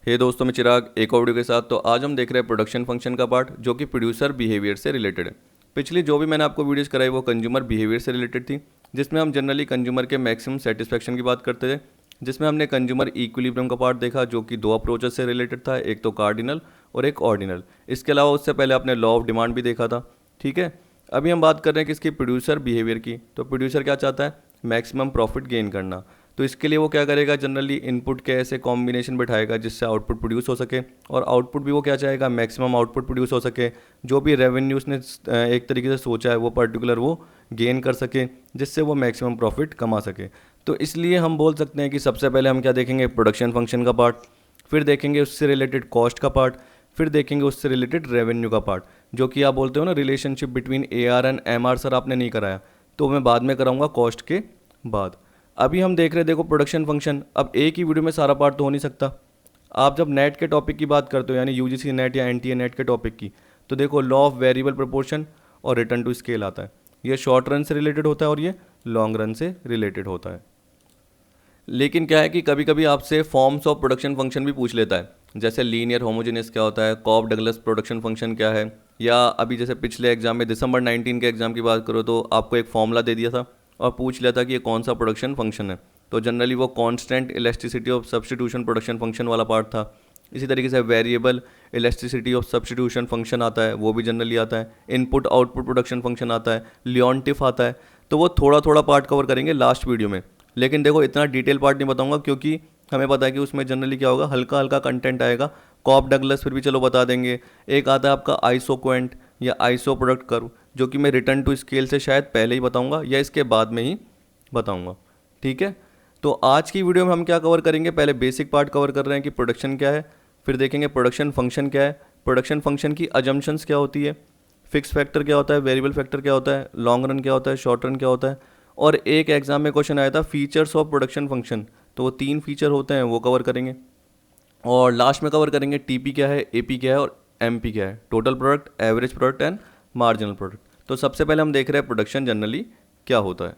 हे दोस्तों, मैं चिराग एक और वीडियो के साथ। तो आज हम देख रहे हैं प्रोडक्शन फंक्शन का पार्ट जो कि प्रोड्यूसर बिहेवियर से रिलेटेड है। पिछली जो भी मैंने आपको वीडियोस कराई वो कंज्यूमर बिहेवियर से रिलेटेड थी, जिसमें हम जनरली कंज्यूमर के मैक्सिमम सेटिस्फेक्शन की बात करते थे, जिसमें हमने कंज्यूमर इक्विलिब्रियम का पार्ट देखा जो कि दो अप्रोचेस से रिलेटेड था, एक तो कार्डिनल और एक ऑर्डिनल। इसके अलावा उससे पहले आपने लॉ ऑफ डिमांड भी देखा था। ठीक है, अभी हम बात कर रहे हैं किसकी, प्रोड्यूसर बिहेवियर की। तो प्रोड्यूसर क्या चाहता है, मैक्सिमम प्रॉफिट गेन करना। तो इसके लिए वो क्या करेगा, जनरली इनपुट के ऐसे कॉम्बिनेशन बिठाएगा जिससे आउटपुट प्रोड्यूस हो सके, और आउटपुट भी वो क्या चाहेगा, मैक्सिमम आउटपुट प्रोड्यूस हो सके। जो भी रेवेन्यू उसने एक तरीके से सोचा है वो पर्टिकुलर वो गेन कर सके, जिससे वो मैक्सिमम प्रॉफिट कमा सके। तो इसलिए हम बोल सकते हैं कि सबसे पहले हम क्या देखेंगे, प्रोडक्शन फंक्शन का पार्ट, फिर देखेंगे उससे रिलेटेड कॉस्ट का पार्ट, फिर देखेंगे उससे रिलेटेड रेवेन्यू का पार्ट, जो कि आप बोलते हो ना relationship between AR and MR। Sir आपने नहीं कराया तो मैं बाद में कराऊंगा कॉस्ट के बाद। अभी हम देख रहे हैं, देखो प्रोडक्शन फंक्शन। अब एक ही वीडियो में सारा पार्ट तो हो नहीं सकता। आप जब नेट के टॉपिक की बात करते हो, यानी UGC नेट या NTA नेट के टॉपिक की, तो देखो लॉ ऑफ वेरिएबल प्रोपोर्शन और रिटर्न टू स्केल आता है। ये शॉर्ट रन से रिलेटेड होता है और ये लॉन्ग रन से रिलेटेड होता है। लेकिन क्या है कि कभी कभी आपसे फॉर्म्स ऑफ प्रोडक्शन फंक्शन भी पूछ लेता है, जैसे लीनियर होमोजेनियस क्या होता है, कॉफ डगलस प्रोडक्शन फंक्शन क्या है, या अभी जैसे पिछले एग्जाम में दिसंबर 19 के एग्जाम की बात करो तो आपको एक फॉर्मूला दे दिया था और पूछ लिया था कि ये कौन सा प्रोडक्शन फंक्शन है। तो जनरली वो constant elasticity of substitution production function वाला पार्ट था। इसी तरीके से variable elasticity of substitution function आता है, वो भी जनरली आता है। इनपुट आउटपुट प्रोडक्शन फंक्शन आता है, लियोनटिफ आता है। तो वो थोड़ा थोड़ा पार्ट कवर करेंगे लास्ट वीडियो में। लेकिन देखो इतना डिटेल पार्ट नहीं बताऊंगा, क्योंकि हमें पता है कि उसमें जनरली क्या होगा, हल्का हल्का कंटेंट आएगा। कॉफ डगलस फिर भी चलो बता देंगे। एक आता है आपका आइसोक्वेंट या आइसो प्रोडक्ट कर्व, जो कि मैं रिटर्न टू स्केल से शायद पहले ही बताऊंगा या इसके बाद में ही बताऊंगा। ठीक है, तो आज की वीडियो में हम क्या कवर करेंगे, पहले बेसिक पार्ट कवर कर रहे हैं कि प्रोडक्शन क्या है, फिर देखेंगे प्रोडक्शन फंक्शन क्या है, प्रोडक्शन फंक्शन की अजम्पशंस क्या होती है, फिक्स फैक्टर क्या होता है, वेरिएबल फैक्टर क्या होता है, लॉन्ग रन क्या होता है, शॉर्ट रन क्या होता है। और एक एग्जाम में क्वेश्चन आया था फीचर्स ऑफ प्रोडक्शन फंक्शन, तो वो 3 फीचर होते हैं वो कवर करेंगे। और लास्ट में कवर करेंगे TP क्या है, AP क्या है और MP क्या है, total product, average product and marginal product. तो सबसे पहले हम देख रहे हैं प्रोडक्शन जनरली क्या होता है।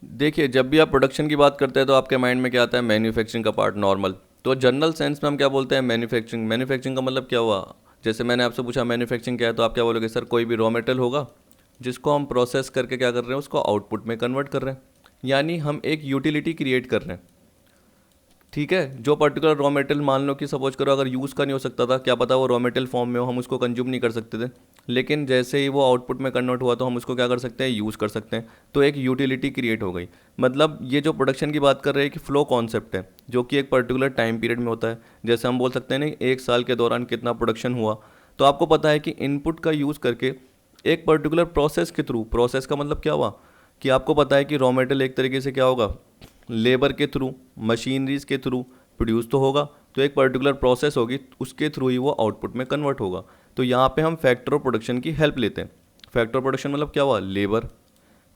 देखिए, जब भी आप प्रोडक्शन की बात करते हैं तो आपके माइंड में क्या आता है, मैन्युफैक्चरिंग का पार्ट नॉर्मल। तो जनरल सेंस में हम क्या बोलते हैं, मैन्युफैक्चरिंग। मैन्युफैक्चरिंग का मतलब क्या हुआ, जैसे मैंने आपसे पूछा मैन्युफैक्चरिंग क्या है, तो आप क्या बोलोगे, सर कोई भी रॉ मटेरियल होगा जिसको हम प्रोसेस करके क्या कर रहे हैं, उसको आउटपुट में कन्वर्ट कर रहे हैं, यानी हम एक यूटिलिटी क्रिएट कर रहे हैं। ठीक है, जो पर्टिकुलर रॉ मटेरियल मान लो कि सपोज करो अगर यूज़ का नहीं हो सकता था, क्या पता वो रॉ मटेरियल फॉर्म में हो, हम उसको कंज्यूम नहीं कर सकते थे, लेकिन जैसे ही वो आउटपुट में कन्वर्ट हुआ तो हम उसको क्या कर सकते हैं, यूज़ कर सकते हैं। तो एक यूटिलिटी क्रिएट हो गई। मतलब ये जो प्रोडक्शन की बात कर रहे हैं कि फ्लो कॉन्सेप्ट है, जो कि एक पर्टिकुलर टाइम पीरियड में होता है। जैसे हम बोल सकते हैं ना, एक साल के दौरान कितना प्रोडक्शन हुआ। तो आपको पता है कि इनपुट का यूज़ करके एक पर्टिकुलर प्रोसेस के थ्रू, प्रोसेस का मतलब क्या हुआ कि आपको पता है कि रॉ मटेरियल एक तरीके से क्या होगा, लेबर के थ्रू, मशीनरीज के थ्रू प्रोड्यूस तो होगा, तो एक पर्टिकुलर प्रोसेस होगी, उसके थ्रू ही वो आउटपुट में कन्वर्ट होगा। तो यहाँ पे हम फैक्टर ऑफ प्रोडक्शन की हेल्प लेते हैं। फैक्टर ऑफ प्रोडक्शन मतलब क्या हुआ, लेबर,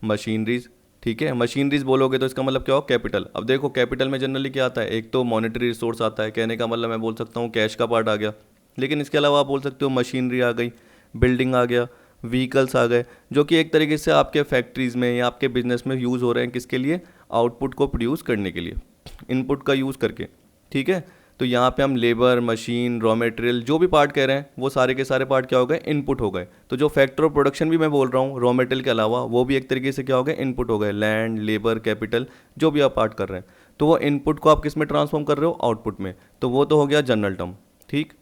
मशीनरीज। ठीक है, मशीनरीज बोलोगे तो इसका मतलब क्या हो, कैपिटल। अब देखो कैपिटल में जनरली क्या आता है, एक तो मॉनेटरी रिसोर्स आता है, कहने का मतलब मैं बोल सकता हूँ कैश का पार्ट आ गया। लेकिन इसके अलावा आप बोल सकते हो मशीनरी आ गई, बिल्डिंग आ गया, व्हीकल्स आ गए, जो कि एक तरीके से आपके फैक्ट्रीज़ में या आपके बिजनेस में यूज़ हो रहे हैं, किसके लिए, आउटपुट को प्रोड्यूस करने के लिए, इनपुट का यूज़ करके। ठीक है, तो यहाँ पे हम लेबर, मशीन, रॉ मटेरियल जो भी पार्ट कह रहे हैं वो सारे के सारे पार्ट क्या हो गए, इनपुट हो गए। तो जो फैक्टर ऑफ प्रोडक्शन भी मैं बोल रहा हूँ रॉ मटेरियल के अलावा, वो भी एक तरीके से क्या हो गए, इनपुट हो गए। लैंड, लेबर, कैपिटल, जो भी आप पार्ट कर रहे हैं, तो वो इनपुट को आप किस में ट्रांसफॉर्म कर रहे हो, आउटपुट में। तो वो तो हो गया जनरल टर्म। ठीक,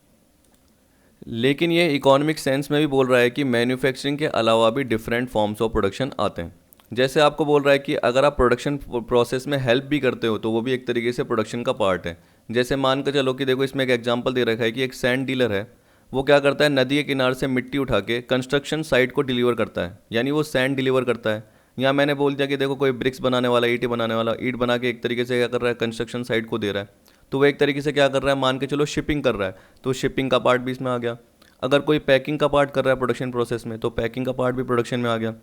लेकिन ये इकोनॉमिक सेंस में भी बोल रहा है कि मैन्युफैक्चरिंग के अलावा भी डिफरेंट फॉर्म्स ऑफ प्रोडक्शन आते हैं। जैसे आपको बोल रहा है कि अगर आप प्रोडक्शन प्रोसेस में हेल्प भी करते हो तो वो भी एक तरीके से प्रोडक्शन का पार्ट है। जैसे मान कर चलो कि देखो इसमें एक एग्जांपल दे रखा है कि एक सैंड डीलर है, वो क्या करता है, नदी के किनारे से मिट्टी उठा के कंस्ट्रक्शन साइट को डिलीवर करता है, यानी वो सैंड डिलीवर करता है। यहाँ मैंने बोल दिया कि देखो कोई ब्रिक्स बनाने वाला, ईंटें बनाने वाला, ईंट बना के एक तरीके से क्या कर रहा है, कंस्ट्रक्शन साइट को दे रहा है। तो वो एक तरीके से क्या कर रहा है, मान के चलो शिपिंग कर रहा है, तो शिपिंग का पार्ट भी इसमें आ गया। अगर कोई पैकिंग का पार्ट कर रहा है प्रोडक्शन प्रोसेस में, तो पैकिंग का पार्ट भी प्रोडक्शन में आ गया।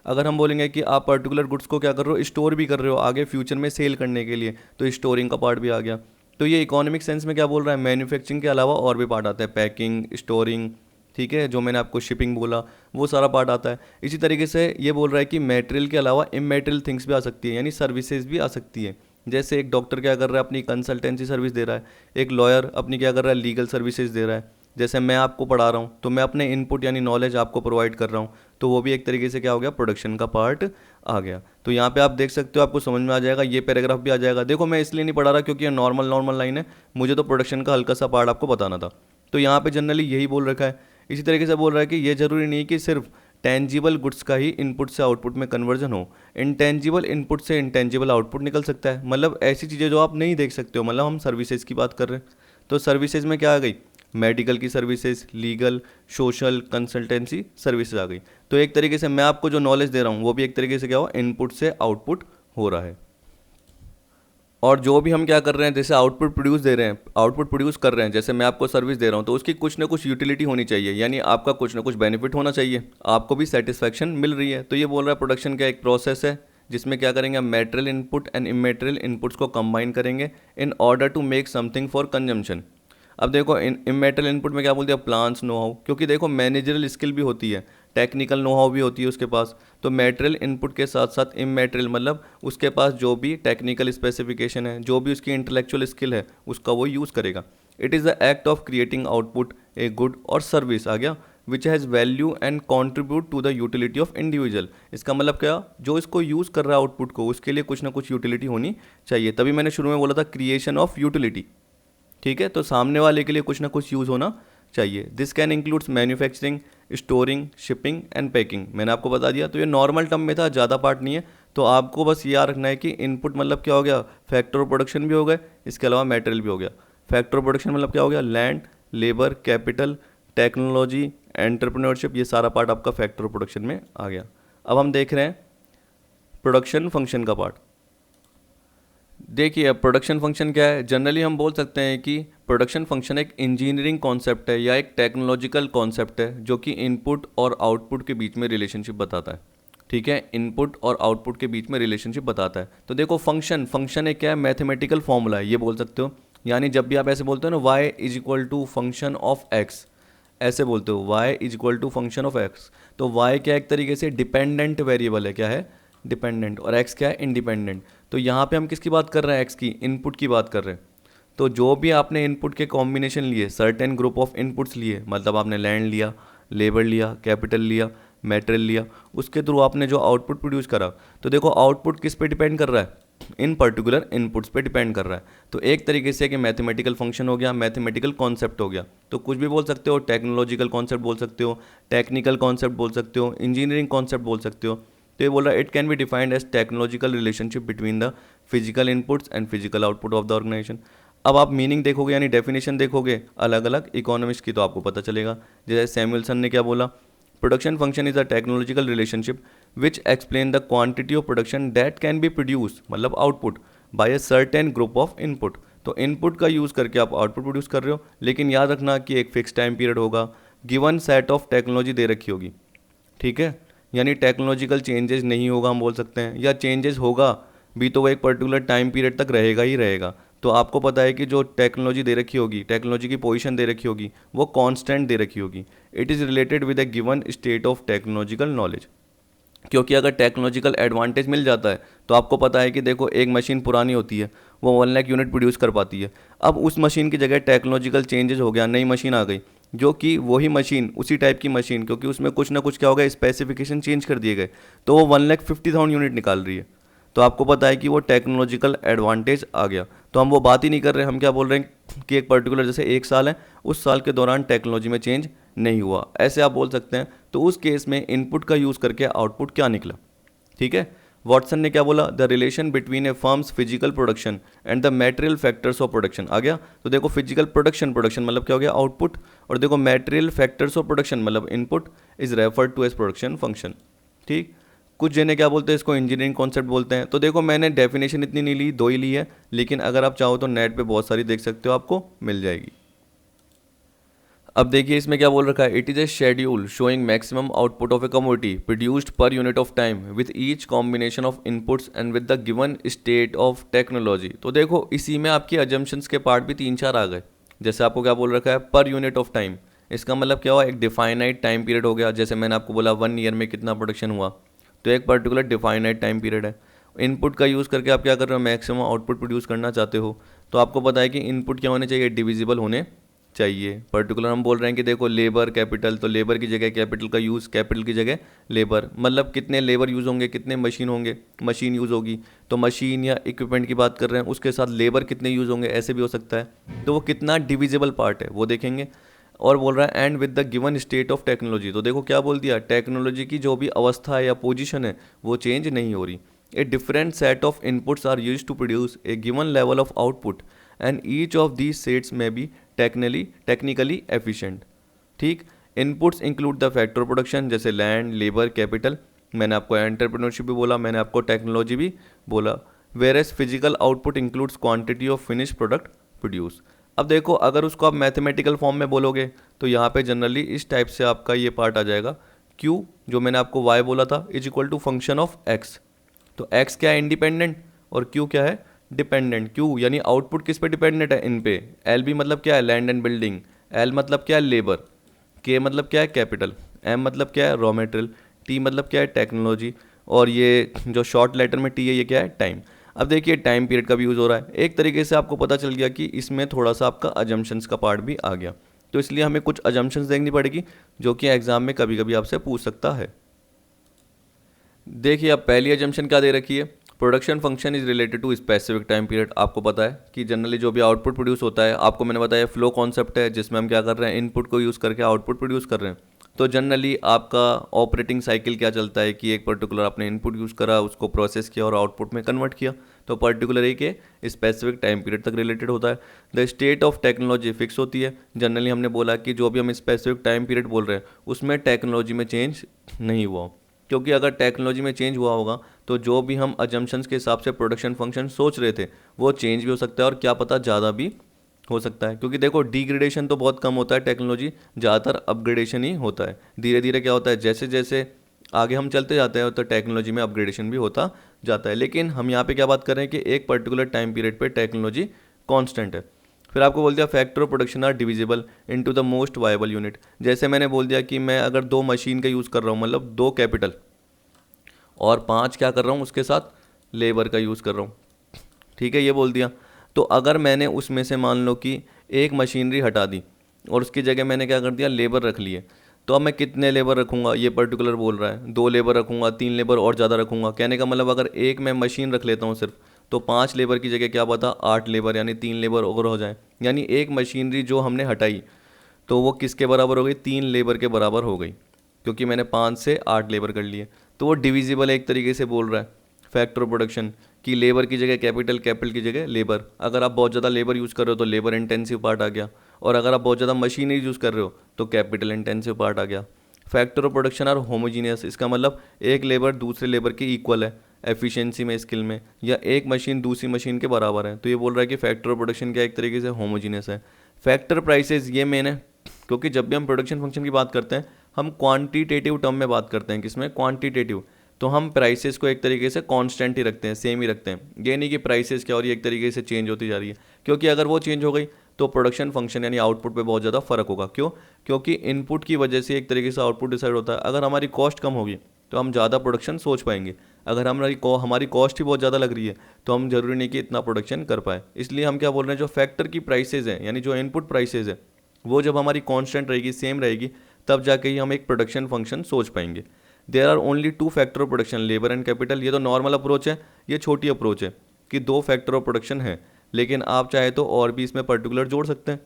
अगर हम बोलेंगे कि आप पर्टिकुलर गुड्स को क्या कर रहे हो, स्टोर भी कर रहे हो आगे फ्यूचर में सेल करने के लिए, तो स्टोरिंग का पार्ट भी आ गया। तो ये इकोनॉमिक सेंस में क्या बोल रहा है, मैन्युफैक्चरिंग के अलावा और भी पार्ट आता है, पैकिंग, स्टोरिंग। ठीक है, जो मैंने आपको शिपिंग बोला वो सारा पार्ट आता है। इसी तरीके से ये बोल रहा है कि मटेरियल के अलावा इमैटेरियल थिंग्स भी आ सकती है, यानी सर्विसेज भी आ सकती है। जैसे एक डॉक्टर क्या कर रहा है, अपनी कंसल्टेंसी सर्विस दे रहा है, एक लॉयर अपनी क्या कर रहा है, लीगल सर्विसेज दे रहा है। जैसे मैं आपको पढ़ा रहा हूँ तो मैं अपने इनपुट यानी नॉलेज आपको प्रोवाइड कर रहा हूँ, तो वो भी एक तरीके से क्या हो गया, प्रोडक्शन का पार्ट आ गया। तो यहाँ पे आप देख सकते हो, आपको समझ में आ जाएगा, ये पैराग्राफ भी आ जाएगा। देखो मैं इसलिए नहीं पढ़ा रहा क्योंकि ये नॉर्मल नॉर्मल लाइन है, मुझे तो प्रोडक्शन का हल्का सा पार्ट आपको बताना था। तो यहाँ पे जनरली यही बोल रखा है। इसी तरीके से बोल रहा है कि ये जरूरी नहीं कि सिर्फ टेंजिबल गुड्स का ही इनपुट से आउटपुट में कन्वर्जन हो, इंटेंजिबल इनपुट से इंटेंजिबल आउटपुट निकल सकता है। मतलब ऐसी चीज़ें जो आप नहीं देख सकते हो, मतलब हम सर्विसेज की बात कर रहे हैं, तो सर्विसेज में क्या आ गई, मेडिकल की services, legal, social, consultancy services आ गई। तो एक तरीके से मैं आपको जो नॉलेज दे रहा हूँ वो भी एक तरीके से क्या हुआ, इनपुट से आउटपुट हो रहा है। और जो भी हम क्या कर रहे हैं, जैसे आउटपुट प्रोड्यूस दे रहे हैं, आउटपुट प्रोड्यूस कर रहे हैं, जैसे मैं आपको सर्विस दे रहा हूँ, तो उसकी कुछ ना कुछ यूटिलिटी होनी चाहिए, यानी आपका कुछ ना कुछ बेनिफिट होना चाहिए, आपको भी सेटिस्फैक्शन मिल रही है। तो ये बोल रहा है प्रोडक्शन का एक प्रोसेस है जिसमें क्या करेंगे, हम material input and immaterial inputs को कंबाइन करेंगे in order to make something for consumption. अब देखो इमेटेरियल इनपुट में क्या बोलते हैं, प्लान्स, नो हाउ, क्योंकि देखो मैनेजरल स्किल भी होती है, टेक्निकल नो हाउ भी होती है उसके पास। तो मेटेरियल इनपुट के साथ साथ इमेटेरियल मतलब उसके पास जो भी टेक्निकल स्पेसिफिकेशन है, जो भी उसकी इंटेलेक्चुअल स्किल है, उसका वो यूज़ करेगा। It is the act of creating output a good और सर्विस आ गया which has value and contribute to the utility of individual. इसका मतलब क्या, जो इसको यूज़ कर रहा है आउटपुट को, उसके लिए कुछ ना कुछ यूटिलिटी होनी चाहिए। तभी मैंने शुरू में बोला था क्रिएशन ऑफ यूटिलिटी, ठीक है। तो सामने वाले के लिए कुछ ना कुछ यूज़ होना चाहिए। This can includes manufacturing, storing, shipping and packing. मैंने आपको बता दिया, तो ये नॉर्मल टर्म में था, ज़्यादा पार्ट नहीं है। तो आपको बस याद रखना है कि इनपुट मतलब क्या हो गया, फैक्टर ऑफ प्रोडक्शन भी हो गए, इसके अलावा मटेरियल भी हो गया। फैक्टर ऑफ प्रोडक्शन मतलब क्या हो गया, land, labour, capital, technology, entrepreneurship, ये सारा पार्ट आपका फैक्टर ऑफ प्रोडक्शन में आ गया। अब हम देख रहे हैं प्रोडक्शन फंक्शन का पार्ट। देखिए अब प्रोडक्शन फंक्शन क्या है, जनरली हम बोल सकते हैं कि प्रोडक्शन फंक्शन एक इंजीनियरिंग कॉन्सेप्ट है या एक टेक्नोलॉजिकल कॉन्सेप्ट है जो कि इनपुट और आउटपुट के बीच में रिलेशनशिप बताता है। ठीक है, इनपुट और आउटपुट के बीच में रिलेशनशिप बताता है। तो देखो फंक्शन एक क्या है, मैथमेटिकल फॉर्मूला है, ये बोल सकते हो। यानी जब भी आप ऐसे बोलते हो ना, y is equal to function of x, ऐसे बोलते हो y is equal to function of x, तो y क्या एक तरीके से डिपेंडेंट वेरिएबल है, क्या है, डिपेंडेंट, और x क्या है, इंडिपेंडेंट। तो यहाँ पे हम किसकी बात कर रहे हैं, x की, इनपुट की बात कर रहे हैं। तो जो भी आपने इनपुट के कॉम्बिनेशन लिए, सर्टेन ग्रुप ऑफ इनपुट्स लिए, मतलब आपने लैंड लिया, लेबर लिया, कैपिटल लिया, मटेरियल लिया, उसके थ्रू आपने जो आउटपुट प्रोड्यूस करा, तो देखो आउटपुट किस पे डिपेंड कर रहा है, इन पर्टिकुलर इनपुट्स पे डिपेंड कर रहा है। तो एक तरीके से कि मैथमेटिकल फंक्शन हो गया, मैथमेटिकल कॉन्सेप्ट हो गया। तो कुछ भी बोल सकते हो, टेक्नोलॉजिकल कॉन्सेप्ट बोल सकते हो, टेक्निकल कॉन्सेप्ट बोल सकते हो, इंजीनियरिंग कॉन्सेप्ट बोल सकते हो। तो ये बोल रहा है it can be defined as technological relationship between the physical inputs and physical output of the organisation. अब आप मीनिंग देखोगे यानी डेफिनेशन देखोगे अलग अलग इकोनॉमिक्स की, तो आपको पता चलेगा। जैसे सैमुअलसन ने क्या बोला, production function is a technological relationship which explain the quantity of production that can be produce, मतलब output, by a certain group of input. तो इनपुट का यूज़ करके आप आउटपुट प्रोड्यूस कर रहे हो, लेकिन याद रखना कि एक फिक्स टाइम पीरियड होगा, गिवन सेट ऑफ टेक्नोलॉजी दे रखी होगी। ठीक है, यानी टेक्नोलॉजिकल चेंजेस नहीं होगा हम बोल सकते हैं, या चेंजेस होगा भी तो वो एक पर्टिकुलर टाइम पीरियड तक रहेगा ही रहेगा। तो आपको पता है कि जो टेक्नोलॉजी दे रखी होगी, टेक्नोलॉजी की पोजीशन दे रखी होगी, वो कांस्टेंट दे रखी होगी। It is related with A given state of technological knowledge. क्योंकि अगर टेक्नोलॉजिकल एडवांटेज मिल जाता है तो आपको पता है कि देखो एक मशीन पुरानी होती है, वो 1 लाख यूनिट प्रोड्यूस कर पाती है। अब उस मशीन की जगह टेक्नोलॉजिकल चेंजेस हो गया, नई मशीन आ गई, जो कि वही मशीन, उसी टाइप की मशीन, क्योंकि उसमें कुछ ना कुछ क्या हो गया, स्पेसिफिकेशन चेंज कर दिए गए, तो वो 1,50,000 यूनिट निकाल रही है। तो आपको पता है कि वो टेक्नोलॉजिकल एडवांटेज आ गया। तो हम वो बात ही नहीं कर रहे, हम क्या बोल रहे हैं कि एक पर्टिकुलर जैसे 1 साल है, उस साल के दौरान टेक्नोलॉजी में चेंज नहीं हुआ, ऐसे आप बोल सकते हैं। तो उस केस में इनपुट का यूज़ करके आउटपुट क्या निकला। ठीक है, वॉटसन ने क्या बोला, the relation between a firm's physical production and the material factors of production आ गया। तो देखो फिजिकल प्रोडक्शन, प्रोडक्शन मतलब क्या हो गया, आउटपुट, और देखो मटेरियल फैक्टर्स ऑफ प्रोडक्शन मतलब input, is referred to as production function. ठीक, कुछ जने क्या बोलते हैं, इसको इंजीनियरिंग कॉन्सेप्ट बोलते हैं। तो देखो मैंने डेफिनेशन इतनी नहीं ली, 2 ही ली है, लेकिन अगर आप चाहो तो नेट पे बहुत सारी देख सकते हो, आपको मिल जाएगी। अब देखिए इसमें क्या बोल रखा है, it is a schedule showing maximum output of A commodity produced per unit of time with each combination of inputs and with the given state of technology. तो देखो इसी में आपकी अजम्पशंस के पार्ट भी 3-4 आ गए। जैसे आपको क्या बोल रखा है, पर यूनिट ऑफ टाइम, इसका मतलब क्या हुआ, एक डिफाइनाइट टाइम पीरियड हो गया। जैसे मैंने आपको बोला 1 ईयर में कितना प्रोडक्शन हुआ, तो एक पर्टिकुलर डिफाइनाइट टाइम पीरियड है। इनपुट का यूज़ करके आप क्या कर रहे हो, मैक्सिमम आउटपुट प्रोड्यूस करना चाहते हो, तो आपको पता है कि इनपुट क्या होने चाहिए, डिविजिबल होने चाहिए। पर्टिकुलर हम बोल रहे हैं कि देखो लेबर कैपिटल, तो लेबर की जगह कैपिटल का यूज़, कैपिटल की जगह लेबर, मतलब कितने लेबर यूज़ होंगे, कितने मशीन होंगे, मशीन यूज़ होगी, तो मशीन या इक्विपमेंट की बात कर रहे हैं, उसके साथ लेबर कितने यूज़ होंगे, ऐसे भी हो सकता है। तो वो कितना डिविजिबल पार्ट है वो देखेंगे। और बोल रहा है and with the given state of technology, तो देखो क्या बोल दिया, टेक्नोलॉजी की जो भी अवस्था है या पोजीशन है वो चेंज नहीं हो रही। A different set of inputs are use to produce a given level of output and each of these sets में बी टेक्निकली एफिशिएंट। ठीक, inputs include the factor production, जैसे लैंड, लेबर, कैपिटल, मैंने आपको entrepreneurship भी बोला, मैंने आपको technology भी बोला। Whereas physical output includes quantity of finish product produce. अब देखो अगर उसको आप मैथमेटिकल फॉर्म में बोलोगे तो यहाँ पे जनरली इस टाइप से आपका ये पार्ट आ जाएगा, क्यू जो मैंने आपको वाई बोला था is equal to function of x. तो एक्स क्या है, इंडिपेंडेंट, और क्यू क्या है, डिपेंडेंट। क्यू यानी आउटपुट किस पे डिपेंडेंट है, इन पे। एल बी मतलब क्या है, लैंड एंड बिल्डिंग। एल मतलब क्या है, लेबर। के मतलब क्या है, कैपिटल। एम मतलब क्या है, रॉ मटेरियल। टी मतलब क्या है, टेक्नोलॉजी। और ये जो शॉर्ट लेटर में टी है ये क्या है, टाइम। अब देखिए टाइम पीरियड का भी यूज़ हो रहा है। एक तरीके से आपको पता चल गया कि इसमें थोड़ा सा आपका अजम्पशंस का पार्ट भी आ गया, तो इसलिए हमें कुछ अजम्पशंस देखनी पड़ेगी जो कि एग्जाम में कभी कभी आपसे पूछ सकता है। देखिए अब पहली अजम्पशन क्या दे रखी है, production function is related to specific time period. आपको पता है कि जनरली जो भी आउटपुट प्रोड्यूस होता है, आपको मैंने बताया फ्लो कॉन्सेप्ट है जिसमें हम क्या कर रहे हैं, इनपुट को यूज़ करके आउटपुट प्रोड्यूस कर रहे हैं। तो जनरली आपका ऑपरेटिंग साइकिल क्या चलता है कि एक पर्टिकुलर आपने इनपुट यूज़ करा, उसको प्रोसेस किया और आउटपुट में कन्वर्ट किया, तो पर्टिकुलर एक स्पेसिफिक टाइम पीरियड तक रिलेटेड होता है। The state of technology fix होती है। जनरली हमने बोला कि जो भी हम स्पेसिफिक टाइम पीरियड बोल रहे हैं उसमें टेक्नोलॉजी में चेंज नहीं हुआ, क्योंकि अगर टेक्नोलॉजी में चेंज हुआ होगा तो जो भी हम अजम्पशंस के हिसाब से प्रोडक्शन फंक्शन सोच रहे थे वो चेंज भी हो सकता है, और क्या पता ज़्यादा भी हो सकता है। क्योंकि देखो डिग्रेडेशन तो बहुत कम होता है टेक्नोलॉजी, ज़्यादातर अपग्रेडेशन ही होता है। धीरे धीरे क्या होता है, जैसे जैसे आगे हम चलते जाते हैं तो टेक्नोलॉजी में अपग्रेडेशन भी होता जाता है। लेकिन हम यहाँ पे क्या बात कर रहे हैं कि एक पर्टिकुलर टाइम पीरियड पे टेक्नोलॉजी कांस्टेंट है। फिर आपको बोल दिया factor of production are divisible into the most viable unit. जैसे मैंने बोल दिया कि मैं अगर 2 मशीन का यूज़ कर रहा हूँ, मतलब 2 कैपिटल और 5 क्या कर रहा हूँ उसके साथ लेबर का यूज़ कर रहा हूँ, ठीक है, ये बोल दिया। तो अगर मैंने उसमें से मान लो कि एक मशीनरी हटा दी और उसकी जगह मैंने क्या कर दिया, लेबर रख लिए, तो अब मैं कितने लेबर रखूँगा, ये पर्टिकुलर बोल रहा है 2 लेबर रखूँगा, 3 लेबर और ज़्यादा रखूँगा। कहने का मतलब अगर एक मैं मशीन रख लेता हूँ सिर्फ, तो 5 लेबर की जगह क्या पता 8 लेबर यानी 3 लेबर और हो जाए। यानी एक मशीनरी जो हमने हटाई तो वो किसके बराबर हो गई, 3 लेबर के बराबर हो गई, क्योंकि मैंने 5 से 8 लेबर कर लिए। तो वो डिविजिबल एक तरीके से बोल रहा है फैक्टर प्रोडक्शन की, लेबर की जगह कैपिटल, कैपिटल की जगह लेबर। अगर आप बहुत ज़्यादा लेबर यूज़ कर रहे हो तो लेबर इंटेंसिव पार्ट आ गया, और अगर आप बहुत ज़्यादा मशीनरी यूज़ कर रहे हो तो कैपिटल इंटेंसिव पार्ट आ गया। Factor of production are homogeneous, इसका मतलब एक लेबर दूसरे लेबर के इक्वल है एफिशिएंसी में, स्किल में, या एक मशीन दूसरी मशीन के बराबर है। तो ये बोल रहा है कि फैक्टर ऑफ प्रोडक्शन क्या एक तरीके से होमोजीनियस है। फैक्टर प्राइसेस ये मेन है, क्योंकि जब भी हम प्रोडक्शन फंक्शन की बात करते हैं हम क्वांटिटेटिव टर्म में बात करते हैं। किसमें, क्वांटिटेटिव। तो हम प्राइसेस को एक तरीके से कांस्टेंट ही रखते हैं, सेम ही रखते हैं। ये नहीं कि प्राइसेस क्या और ये एक तरीके से चेंज होती जा रही है, क्योंकि अगर वो चेंज हो गई तो प्रोडक्शन फंक्शन यानी आउटपुट पे बहुत ज़्यादा फर्क होगा। क्यों, क्योंकि इनपुट की वजह से एक तरीके से आउटपुट डिसाइड होता है। अगर हमारी कॉस्ट कम होगी तो हम ज़्यादा प्रोडक्शन सोच पाएंगे। अगर हमारी कॉस्ट ही बहुत ज़्यादा लग रही है तो हम जरूरी नहीं कि इतना प्रोडक्शन कर पाए। इसलिए हम क्या बोल रहे हैं, जो फैक्टर की प्राइसेज हैं यानी जो इनपुट प्राइसेज है वो जब हमारी कांस्टेंट रहेगी, सेम रहेगी, तब जाके ही हम एक प्रोडक्शन फंक्शन सोच पाएंगे। There are only 2 factor of production, labour and capital. ये तो नॉर्मल अप्रोच है, ये छोटी अप्रोच है कि 2 फैक्टर ऑफ प्रोडक्शन है, लेकिन आप चाहे तो और भी इसमें पर्टिकुलर जोड़ सकते हैं।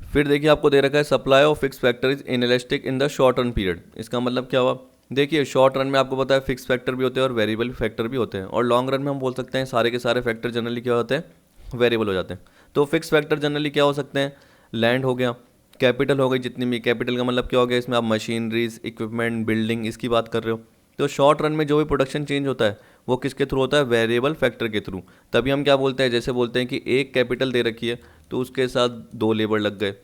फिर देखिए आपको दे रखा है supply of fix factor is inelastic in the short run period. इसका मतलब क्या हुआ, देखिए शॉर्ट रन में आपको पता है फिक्स फैक्टर भी होते हैं और वेरिएबल फैक्टर भी होते हैं, और लॉन्ग रन में हम बोल सकते हैं सारे के सारे फैक्टर जनरली क्या होते हैं, वेरिएबल हो जाते हैं। तो फिक्स फैक्टर जनरली क्या हो सकते हैं, लैंड हो गया, कैपिटल हो गई जितनी भी, कैपिटल का मतलब क्या हो गया, इसमें आप मशीनरीज, इक्विपमेंट, बिल्डिंग इसकी बात कर रहे हो। तो शॉर्ट रन में जो भी प्रोडक्शन चेंज होता है वो किसके थ्रू होता है, वेरिएबल फैक्टर के थ्रू। तभी हम क्या बोलते हैं, जैसे बोलते हैं कि एक कैपिटल दे रखी है तो उसके साथ 2 लेबर लग गए,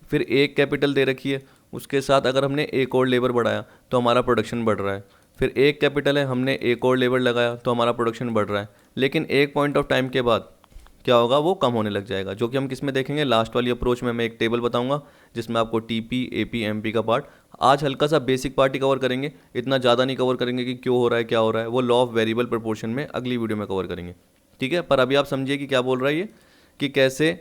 फिर एक कैपिटल दे रखी है उसके साथ अगर हमने एक और लेबर बढ़ाया तो हमारा प्रोडक्शन बढ़ रहा है, फिर एक कैपिटल है हमने एक और लेबर लगाया तो हमारा प्रोडक्शन बढ़ रहा है। लेकिन एक पॉइंट ऑफ टाइम के बाद क्या होगा, वो कम होने लग जाएगा, जो कि हम किस में देखेंगे, लास्ट वाली अप्रोच में मैं एक टेबल बताऊंगा जिसमें आपको टीपी एपी एमपी का पार्ट, आज हल्का सा बेसिक पार्ट ही कवर करेंगे, इतना ज़्यादा नहीं कवर करेंगे कि क्यों हो रहा है क्या हो रहा है, वो लॉ ऑफ वेरिएबल प्रोपोर्शन में अगली वीडियो में कवर करेंगे। ठीक है, पर अभी आप समझिए कि क्या बोल रहा है ये, कि कैसे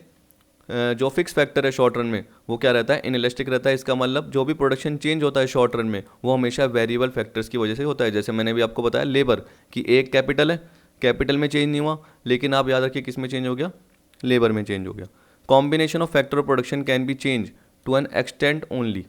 जो फिक्स फैक्टर है शॉर्ट रन में वो क्या रहता है, इनइलास्टिक रहता है। इसका मतलब जो भी प्रोडक्शन चेंज होता है शॉर्ट रन में वो हमेशा वेरिएबल फैक्टर्स की वजह से होता है। जैसे मैंने भी आपको बताया लेबर कि एक कैपिटल है, कैपिटल में चेंज नहीं हुआ, लेकिन आप याद रखिए किस में चेंज हो गया, लेबर में चेंज हो गया। Combination of factor of production can be change to an extent only,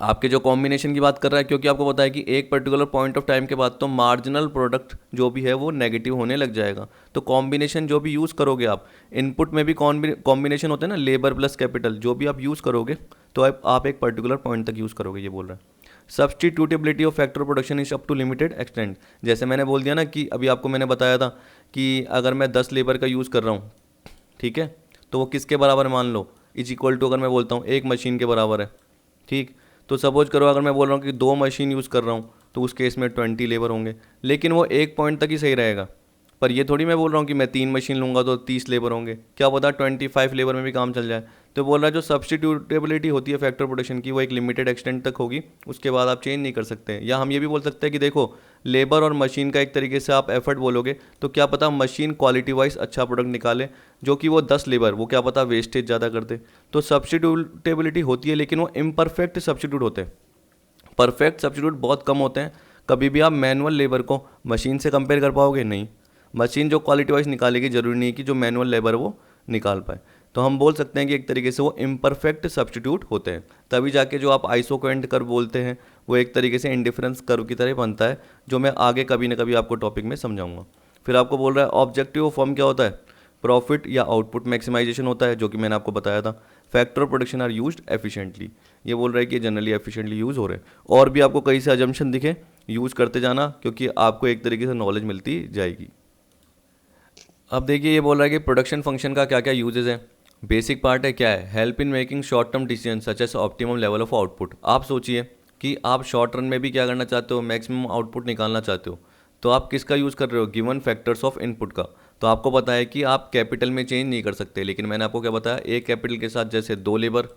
आपके जो कॉम्बिनेशन की बात कर रहा है, क्योंकि आपको पता है कि एक पर्टिकुलर पॉइंट ऑफ टाइम के बाद तो मार्जिनल प्रोडक्ट जो भी है वो नेगेटिव होने लग जाएगा। तो कॉम्बिनेशन जो भी यूज़ करोगे आप, इनपुट में भी कॉम्बिनेशन होते हैं ना, लेबर प्लस कैपिटल, जो भी आप यूज़ करोगे तो आप एक पर्टिकुलर पॉइंट तक यूज़ करोगे, ये बोल रहा है। Substitutability of factor production is up to limited extent, जैसे मैंने बोल दिया ना कि अभी आपको मैंने बताया था कि अगर मैं 10 लेबर का यूज़ कर रहा हूँ, ठीक है, तो वो किसके बराबर मान लो, इज इक्वल टू, अगर मैं बोलता हूँ एक मशीन के बराबर है, ठीक। तो सपोज करो अगर मैं बोल रहा हूँ कि 2 मशीन यूज़ कर रहा हूँ तो उस केस में 20 लेबर होंगे, लेकिन वो एक पॉइंट तक ही सही रहेगा। पर ये थोड़ी मैं बोल रहा हूँ कि मैं 3 मशीन लूँगा तो 30 लेबर होंगे, क्या पता 25 लेबर में भी काम चल जाए। तो बोल रहा है जो सब्सटीट्यूटेबिलिटी होती है फैक्टर प्रोडक्शन की वो एक लिमिटेड एक्सटेंट तक होगी, उसके बाद आप चेंज नहीं कर सकते। या हम ये भी बोल सकते हैं कि देखो लेबर और मशीन का एक तरीके से आप एफर्ट बोलोगे तो क्या पता मशीन क्वालिटी वाइज अच्छा प्रोडक्ट निकाले, जो कि वो 10 लेबर वो क्या पता वेस्टेज ज़्यादा कर दे। तो सब्सटीट्यूटेबिलिटी होती है, लेकिन वो इम्परफेक्ट सब्सटीट्यूट होते हैं, परफेक्ट सब्सटीट्यूट बहुत कम होते हैं। कभी भी आप मैनुअल लेबर को मशीन से कंपेयर कर पाओगे नहीं, मशीन जो क्वालिटी वाइज निकालेगी जरूरी नहीं कि जो मैनुअल लेबर वो निकाल पाए। तो हम बोल सकते हैं कि एक तरीके से वो इम्परफेक्ट सब्सटीट्यूट होते हैं। तभी जाके जो आप आइसोक्वेंट कर्व बोलते हैं वो एक तरीके से इंडिफरेंस कर्व की तरह बनता है, जो मैं आगे कभी ना कभी आपको टॉपिक में समझाऊंगा। फिर आपको बोल रहा है ऑब्जेक्टिव ऑफ फर्म क्या होता है, प्रॉफिट या आउटपुट मैक्सिमाइजेशन होता है, जो कि मैंने आपको बताया था। Factor of production are used efficiently, ये बोल रहा है कि जनरली एफिशिएंटली यूज़ हो रहे हैं। और भी आपको कहीं से अजम्पशन दिखे यूज़ करते जाना, क्योंकि आपको एक तरीके से नॉलेज मिलती जाएगी। अब देखिए ये बोल रहा है कि प्रोडक्शन फंक्शन का क्या क्या यूजेस है। बेसिक पार्ट है क्या है, help in making short term decision such as optimum level of output. आप सोचिए कि आप शॉर्ट रन में भी क्या करना चाहते हो, मैक्सिमम आउटपुट निकालना चाहते हो, तो आप किसका यूज़ कर रहे हो, गिवन फैक्टर्स ऑफ इनपुट का। तो आपको पता है कि आप कैपिटल में चेंज नहीं कर सकते, लेकिन मैंने आपको क्या बताया, एक कैपिटल के साथ जैसे 2 लेबर,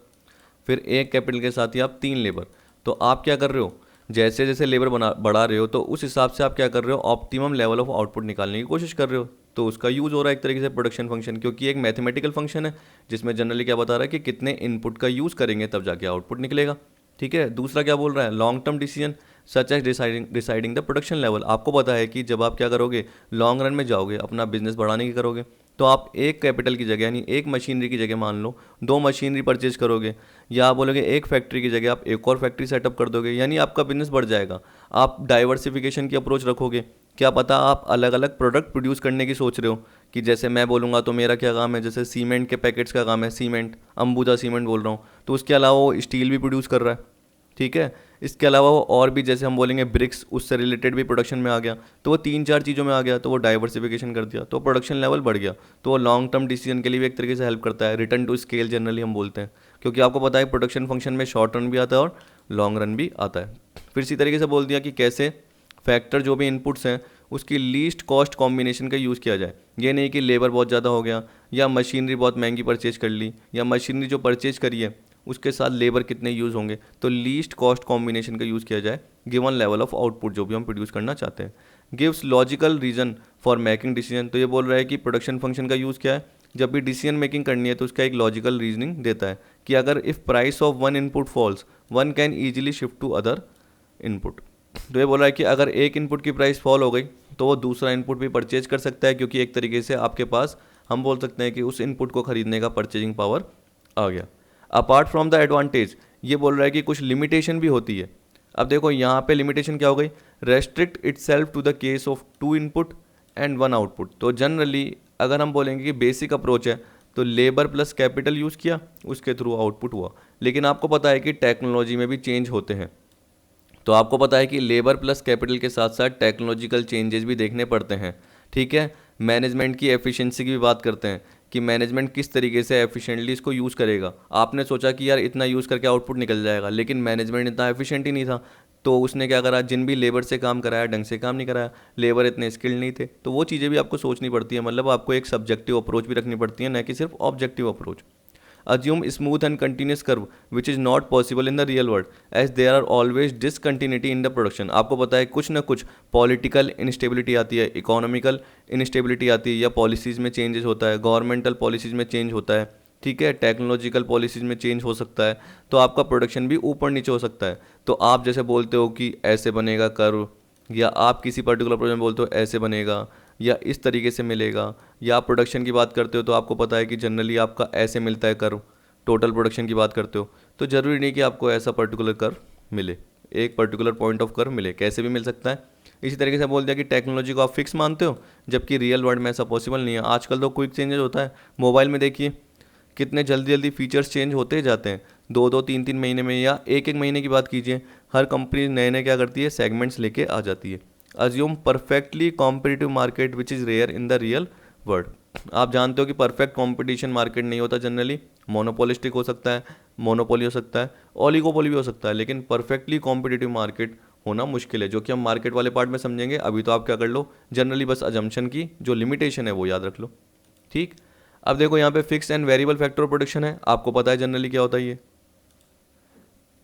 फिर एक कैपिटल के साथ ही आप 3 लेबर। तो आप क्या कर रहे हो, जैसे जैसे लेबर बढ़ा रहे हो तो उस हिसाब से आप क्या कर रहे हो, ऑप्टिमम लेवल ऑफ आउटपुट निकालने की कोशिश कर रहे हो। तो उसका यूज़ हो रहा है एक तरीके से प्रोडक्शन फंक्शन, क्योंकि एक मैथमेटिकल फंक्शन है जिसमें जनरली क्या बता रहा है कि कितने इनपुट का यूज़ करेंगे तब जाके आउटपुट निकलेगा। ठीक है, दूसरा क्या बोल रहा है, long term decision such as deciding the production level. आपको पता है कि जब आप क्या करोगे, लॉन्ग रन में जाओगे, अपना बिजनेस बढ़ाने की करोगे, तो आप एक कैपिटल की जगह यानी एक मशीनरी की जगह मान लो 2 मशीनरी परचेज करोगे, या आप बोलोगे एक फैक्ट्री की जगह आप एक और फैक्ट्री सेटअप कर दोगे, यानी आपका बिजनेस बढ़ जाएगा। आप डाइवर्सिफिकेशन की अप्रोच रखोगे, क्या पता आप अलग अलग प्रोडक्ट प्रोड्यूस करने की सोच रहे हो, कि जैसे मैं बोलूँगा तो मेरा क्या काम है, जैसे सीमेंट के पैकेट्स का काम है, सीमेंट अंबुजा सीमेंट बोल रहा हूँ, तो उसके अलावा वो स्टील भी प्रोड्यूस कर रहा है। ठीक है, इसके अलावा वो और भी जैसे हम बोलेंगे ब्रिक्स, उससे रिलेटेड भी प्रोडक्शन में आ गया, तो वो 3-4 चीज़ों में आ गया, तो वो डाइवर्सिफिकेशन कर दिया, तो प्रोडक्शन लेवल बढ़ गया। तो वो लॉन्ग टर्म डिसीजन के लिए भी एक तरीके से हेल्प करता है, रिटर्न टू स्केल जनरली हम बोलते हैं, क्योंकि आपको पता है प्रोडक्शन फंक्शन में शॉर्ट रन भी आता है और लॉन्ग रन भी आता है। फिर इसी तरीके से बोल दिया कि कैसे फैक्टर जो भी इनपुट्स हैं उसकी लीस्ट कॉस्ट कॉम्बिनेशन का यूज़ किया जाए। ये नहीं कि लेबर बहुत ज़्यादा हो गया या मशीनरी बहुत महंगी परचेज कर ली, या मशीनरी जो परचेज करी है उसके साथ लेबर कितने यूज़ होंगे, तो लीस्ट कॉस्ट कॉम्बिनेशन का यूज़ किया जाए गिवन लेवल ऑफ आउटपुट जो भी हम प्रोड्यूस करना चाहते हैं। Gives logical reason for making decision, तो ये बोल रहा है कि प्रोडक्शन फंक्शन का यूज़ क्या है, जब भी डिसीजन मेकिंग करनी है तो उसका एक लॉजिकल रीजनिंग देता है कि अगर if price of one input falls one can easily shift to other input. तो ये बोल रहा है कि अगर एक इनपुट की प्राइस फॉल हो गई तो वो दूसरा इनपुट भी परचेज कर सकता है, क्योंकि एक तरीके से आपके पास हम बोल सकते हैं कि उस इनपुट को खरीदने का परचेजिंग पावर आ गया। अपार्ट फ्रॉम द एडवांटेज, ये बोल रहा है कि कुछ लिमिटेशन भी होती है। अब देखो यहाँ पे लिमिटेशन क्या हो गई, restrict itself to the case of 2 input and 1 output. तो जनरली अगर हम बोलेंगे कि बेसिक अप्रोच है तो लेबर प्लस कैपिटल यूज़ किया, उसके थ्रू आउटपुट हुआ। लेकिन आपको पता है कि टेक्नोलॉजी में भी चेंज होते हैं, तो आपको पता है कि लेबर प्लस कैपिटल के साथ साथ टेक्नोलॉजिकल चेंजेस भी देखने पड़ते हैं। ठीक है, मैनेजमेंट की एफिशिएंसी की भी बात करते हैं कि मैनेजमेंट किस तरीके से एफिशिएंटली इसको यूज़ करेगा। आपने सोचा कि यार इतना यूज़ करके आउटपुट निकल जाएगा, लेकिन मैनेजमेंट इतना एफिशिएंट ही नहीं था, तो उसने क्या करा, जिन भी लेबर से काम कराया ढंग से काम नहीं कराया, लेबर इतने स्किल्ड नहीं थे, तो वो चीज़ें भी आपको सोचनी पड़ती है। मतलब आपको एक सब्जेक्टिव अप्रोच भी रखनी पड़ती है, न कि सिर्फ objective approach. Assume smooth and continuous curve which is not possible in the real world as there are always discontinuity in the production। आपको पता है कुछ ना कुछ पॉलिटिकल इंस्टेबिलिटी आती है, इकोनॉमिकल इंस्टेबिलिटी आती है, या पॉलिसीज़ में चेंजेस होता है, गवर्नमेंटल पॉलिसीज़ में चेंज होता है, ठीक है, टेक्नोलॉजिकल पॉलिसीज़ में चेंज हो सकता है, तो आपका प्रोडक्शन भी ऊपर नीचे हो सकता है। तो आप जैसे बोलते हो कि ऐसे बनेगा कर्व, या आप किसी पर्टिकुलर प्रोजेक्ट में बोलते हो ऐसे बनेगा या इस तरीके से मिलेगा, या आप प्रोडक्शन की बात करते हो तो आपको पता है कि जनरली आपका ऐसे मिलता है कर्व, टोटल प्रोडक्शन की बात करते हो तो ज़रूरी नहीं कि आपको ऐसा पर्टिकुलर कर्व मिले, एक पर्टिकुलर पॉइंट ऑफ कर्व मिले, कैसे भी मिल सकता है। इसी तरीके से बोल दिया कि टेक्नोलॉजी को आप फिक्स मानते हो, जबकि रियल वर्ल्ड में ऐसा पॉसिबल नहीं है। आजकल तो क्विक चेंजेस होता है, मोबाइल में देखिए कितने जल्दी जल्दी फीचर्स चेंज होते जाते हैं, 2-2 3-3 महीने में, या एक महीने की बात कीजिए, हर कंपनी नए नए क्या करती है, सेगमेंट्स लेके आ जाती है। Assume perfectly competitive market which is rare in the real world. आप जानते हो कि परफेक्ट कंपटीशन मार्केट नहीं होता, जनरली मोनोपोलिस्टिक हो सकता है, मोनोपोली हो सकता है, ओलिगोपोली भी हो सकता है, लेकिन परफेक्टली कॉम्पिटिटिव मार्केट होना मुश्किल है, जो कि हम मार्केट वाले पार्ट में समझेंगे। अभी तो आप क्या कर लो, जनरली बस अजम्पशन की जो लिमिटेशन है वो याद रख लो, ठीक। अब देखो यहाँ पे fix and variable factor of production है, आपको पता है जनरली क्या होता है ये।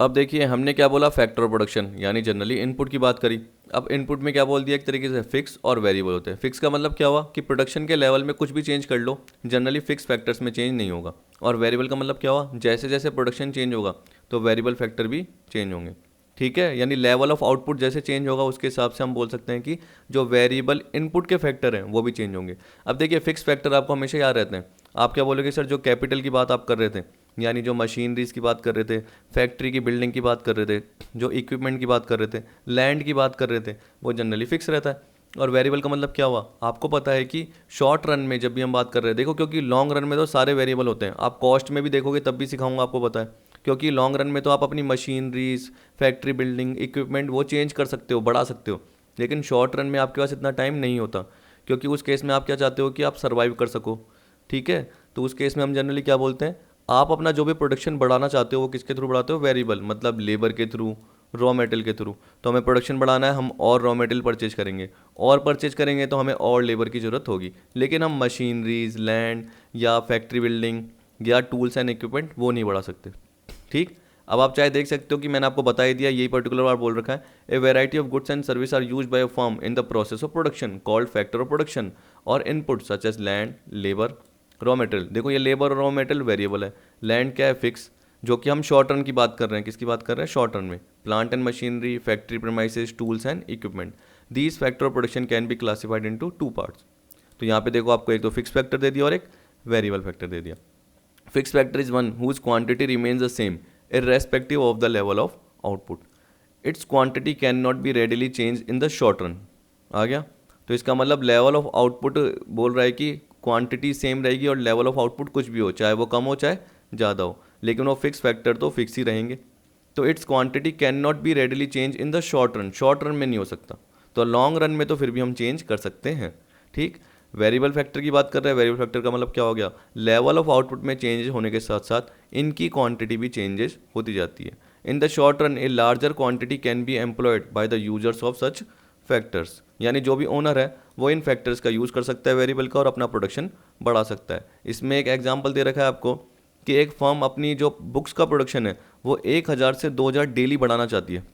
अब देखिए हमने क्या बोला, फैक्टर ऑफ प्रोडक्शन यानी जनरली इनपुट की बात करी। अब इनपुट में क्या बोल दिया, एक तरीके से फिक्स और वेरिएबल होते हैं। फिक्स का मतलब क्या हुआ कि प्रोडक्शन के लेवल में कुछ भी चेंज कर लो, जनरली फिक्स फैक्टर्स में चेंज नहीं होगा। और वेरिएबल का मतलब क्या हुआ, जैसे जैसे प्रोडक्शन चेंज होगा तो वेरिएबल फैक्टर भी चेंज होंगे, ठीक है। यानी लेवल ऑफ आउटपुट जैसे चेंज होगा उसके हिसाब से हम बोल सकते हैं कि जो वेरिएबल इनपुट के फैक्टर हैं वो भी चेंज होंगे। अब देखिए फिक्स फैक्टर आपको हमेशा याद रहते हैं। आप क्या बोलोगे सर, जो कैपिटल की बात आप कर रहे थे, यानी जो मशीनरीज की बात कर रहे थे, फैक्ट्री की बिल्डिंग की बात कर रहे थे, जो इक्विपमेंट की बात कर रहे थे, लैंड की बात कर रहे थे, वो जनरली फिक्स रहता है। और वेरिएबल का मतलब क्या हुआ, आपको पता है कि शॉर्ट रन में जब भी हम बात कर रहे हैं, देखो क्योंकि लॉन्ग रन में तो सारे वेरिएबल होते हैं, आप कॉस्ट में भी देखोगे तब भी सिखाऊंगा, आपको पता है, क्योंकि लॉन्ग रन में तो आप अपनी मशीनरीज, फैक्ट्री बिल्डिंग, इक्विपमेंट वो चेंज कर सकते हो, बढ़ा सकते हो, लेकिन शॉर्ट रन में आपके पास इतना टाइम नहीं होता, क्योंकि उस केस में आप क्या चाहते हो कि आप सर्वाइव कर सको, ठीक है। तो उस केस में हम जनरली क्या बोलते हैं, आप अपना जो भी प्रोडक्शन बढ़ाना चाहते हो वो किसके थ्रू बढ़ाते हो, वेरिएबल, मतलब लेबर के थ्रू, रॉ मटेरियल के थ्रू। तो हमें प्रोडक्शन बढ़ाना है, हम और रॉ मटेरियल परचेज करेंगे, और परचेज करेंगे तो हमें और लेबर की ज़रूरत होगी, लेकिन हम मशीनरीज, लैंड या फैक्ट्री बिल्डिंग या टूल्स एंड इक्विपमेंट वो नहीं बढ़ा सकते, ठीक। अब आप चाहे देख सकते हो कि मैंने आपको बता ही दिया, यही पर्टिकुलर बार बोल रखा है, a variety of goods and service are use by a firm in the process of production called factor of production और input such as land, labour, raw material. देखो ये लेबर और रॉ मटेरियल वेरिएबल है, land क्या है, fix, जो कि हम शॉर्ट रन की बात कर रहे हैं। किसकी बात कर रहे हैं, शॉर्ट रन में, plant and machinery, factory premises, tools and equipment. These factor of production can be classified into 2 parts. तो यहाँ पे देखो आपको एक तो फिक्स फैक्टर दे दिया और एक वेरिएबल फैक्टर दे दिया। Fix factor is one whose quantity remains the same irrespective of the level of output. Its quantity cannot be readily changed in the short run। आ गया, तो इसका मतलब लेवल ऑफ आउटपुट बोल रहा है कि क्वांटिटी सेम रहेगी और लेवल ऑफ आउटपुट कुछ भी हो, चाहे वो कम हो चाहे ज़्यादा हो, लेकिन वो फिक्स फैक्टर तो फिक्स ही रहेंगे। तो its quantity can not be readily change in the short run, short run में नहीं हो सकता, तो लॉन्ग रन में तो फिर भी हम चेंज कर सकते हैं, ठीक। वेरिएबल फैक्टर की बात कर रहे हैं, वेरिएबल फैक्टर का मतलब क्या हो गया, लेवल ऑफ आउटपुट में चेंजेस होने के साथ साथ इनकी क्वांटिटी भी चेंजेस होती जाती है। In the short run a larger quantity can be employed by the users of such factors, यानी जो भी ओनर है वो इन फैक्टर्स का यूज़ कर सकता है वेरिएबल का और अपना प्रोडक्शन बढ़ा सकता है। इसमें एक एग्जाम्पल दे रखा है आपको कि एक फर्म अपनी जो बुक्स का प्रोडक्शन है वो 1000 से 2000 डेली बढ़ाना चाहती है।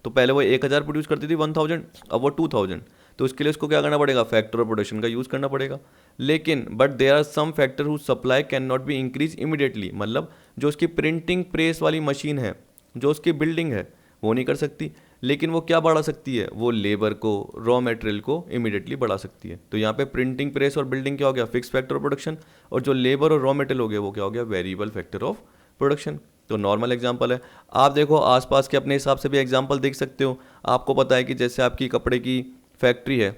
तो पहले वो 1000 प्रोड्यूस करती थी 1000, अब वो 2000, तो उसके लिए उसको क्या करना पड़ेगा, फैक्टर ऑफ प्रोडक्शन का यूज़ करना पड़ेगा। लेकिन but there are some factor who supply can not be increase immediately, मतलब जो उसकी प्रिंटिंग प्रेस वाली मशीन है, जो उसकी बिल्डिंग है वो नहीं कर सकती, लेकिन वो क्या बढ़ा सकती है, वो लेबर को, रॉ मटेरियल को इमीडिएटली बढ़ा सकती है। तो यहाँ पे प्रिंटिंग प्रेस और बिल्डिंग क्या हो गया, फिक्स फैक्टर ऑफ प्रोडक्शन, और जो लेबर और रॉ मटेरियल हो गया वो क्या हो गया, वेरिएबल फैक्टर ऑफ प्रोडक्शन। तो नॉर्मल एग्जांपल है, आप देखो आसपास के अपने हिसाब से भी एग्जांपल देख सकते हो। आपको पता है कि जैसे आपकी कपड़े की फैक्ट्री है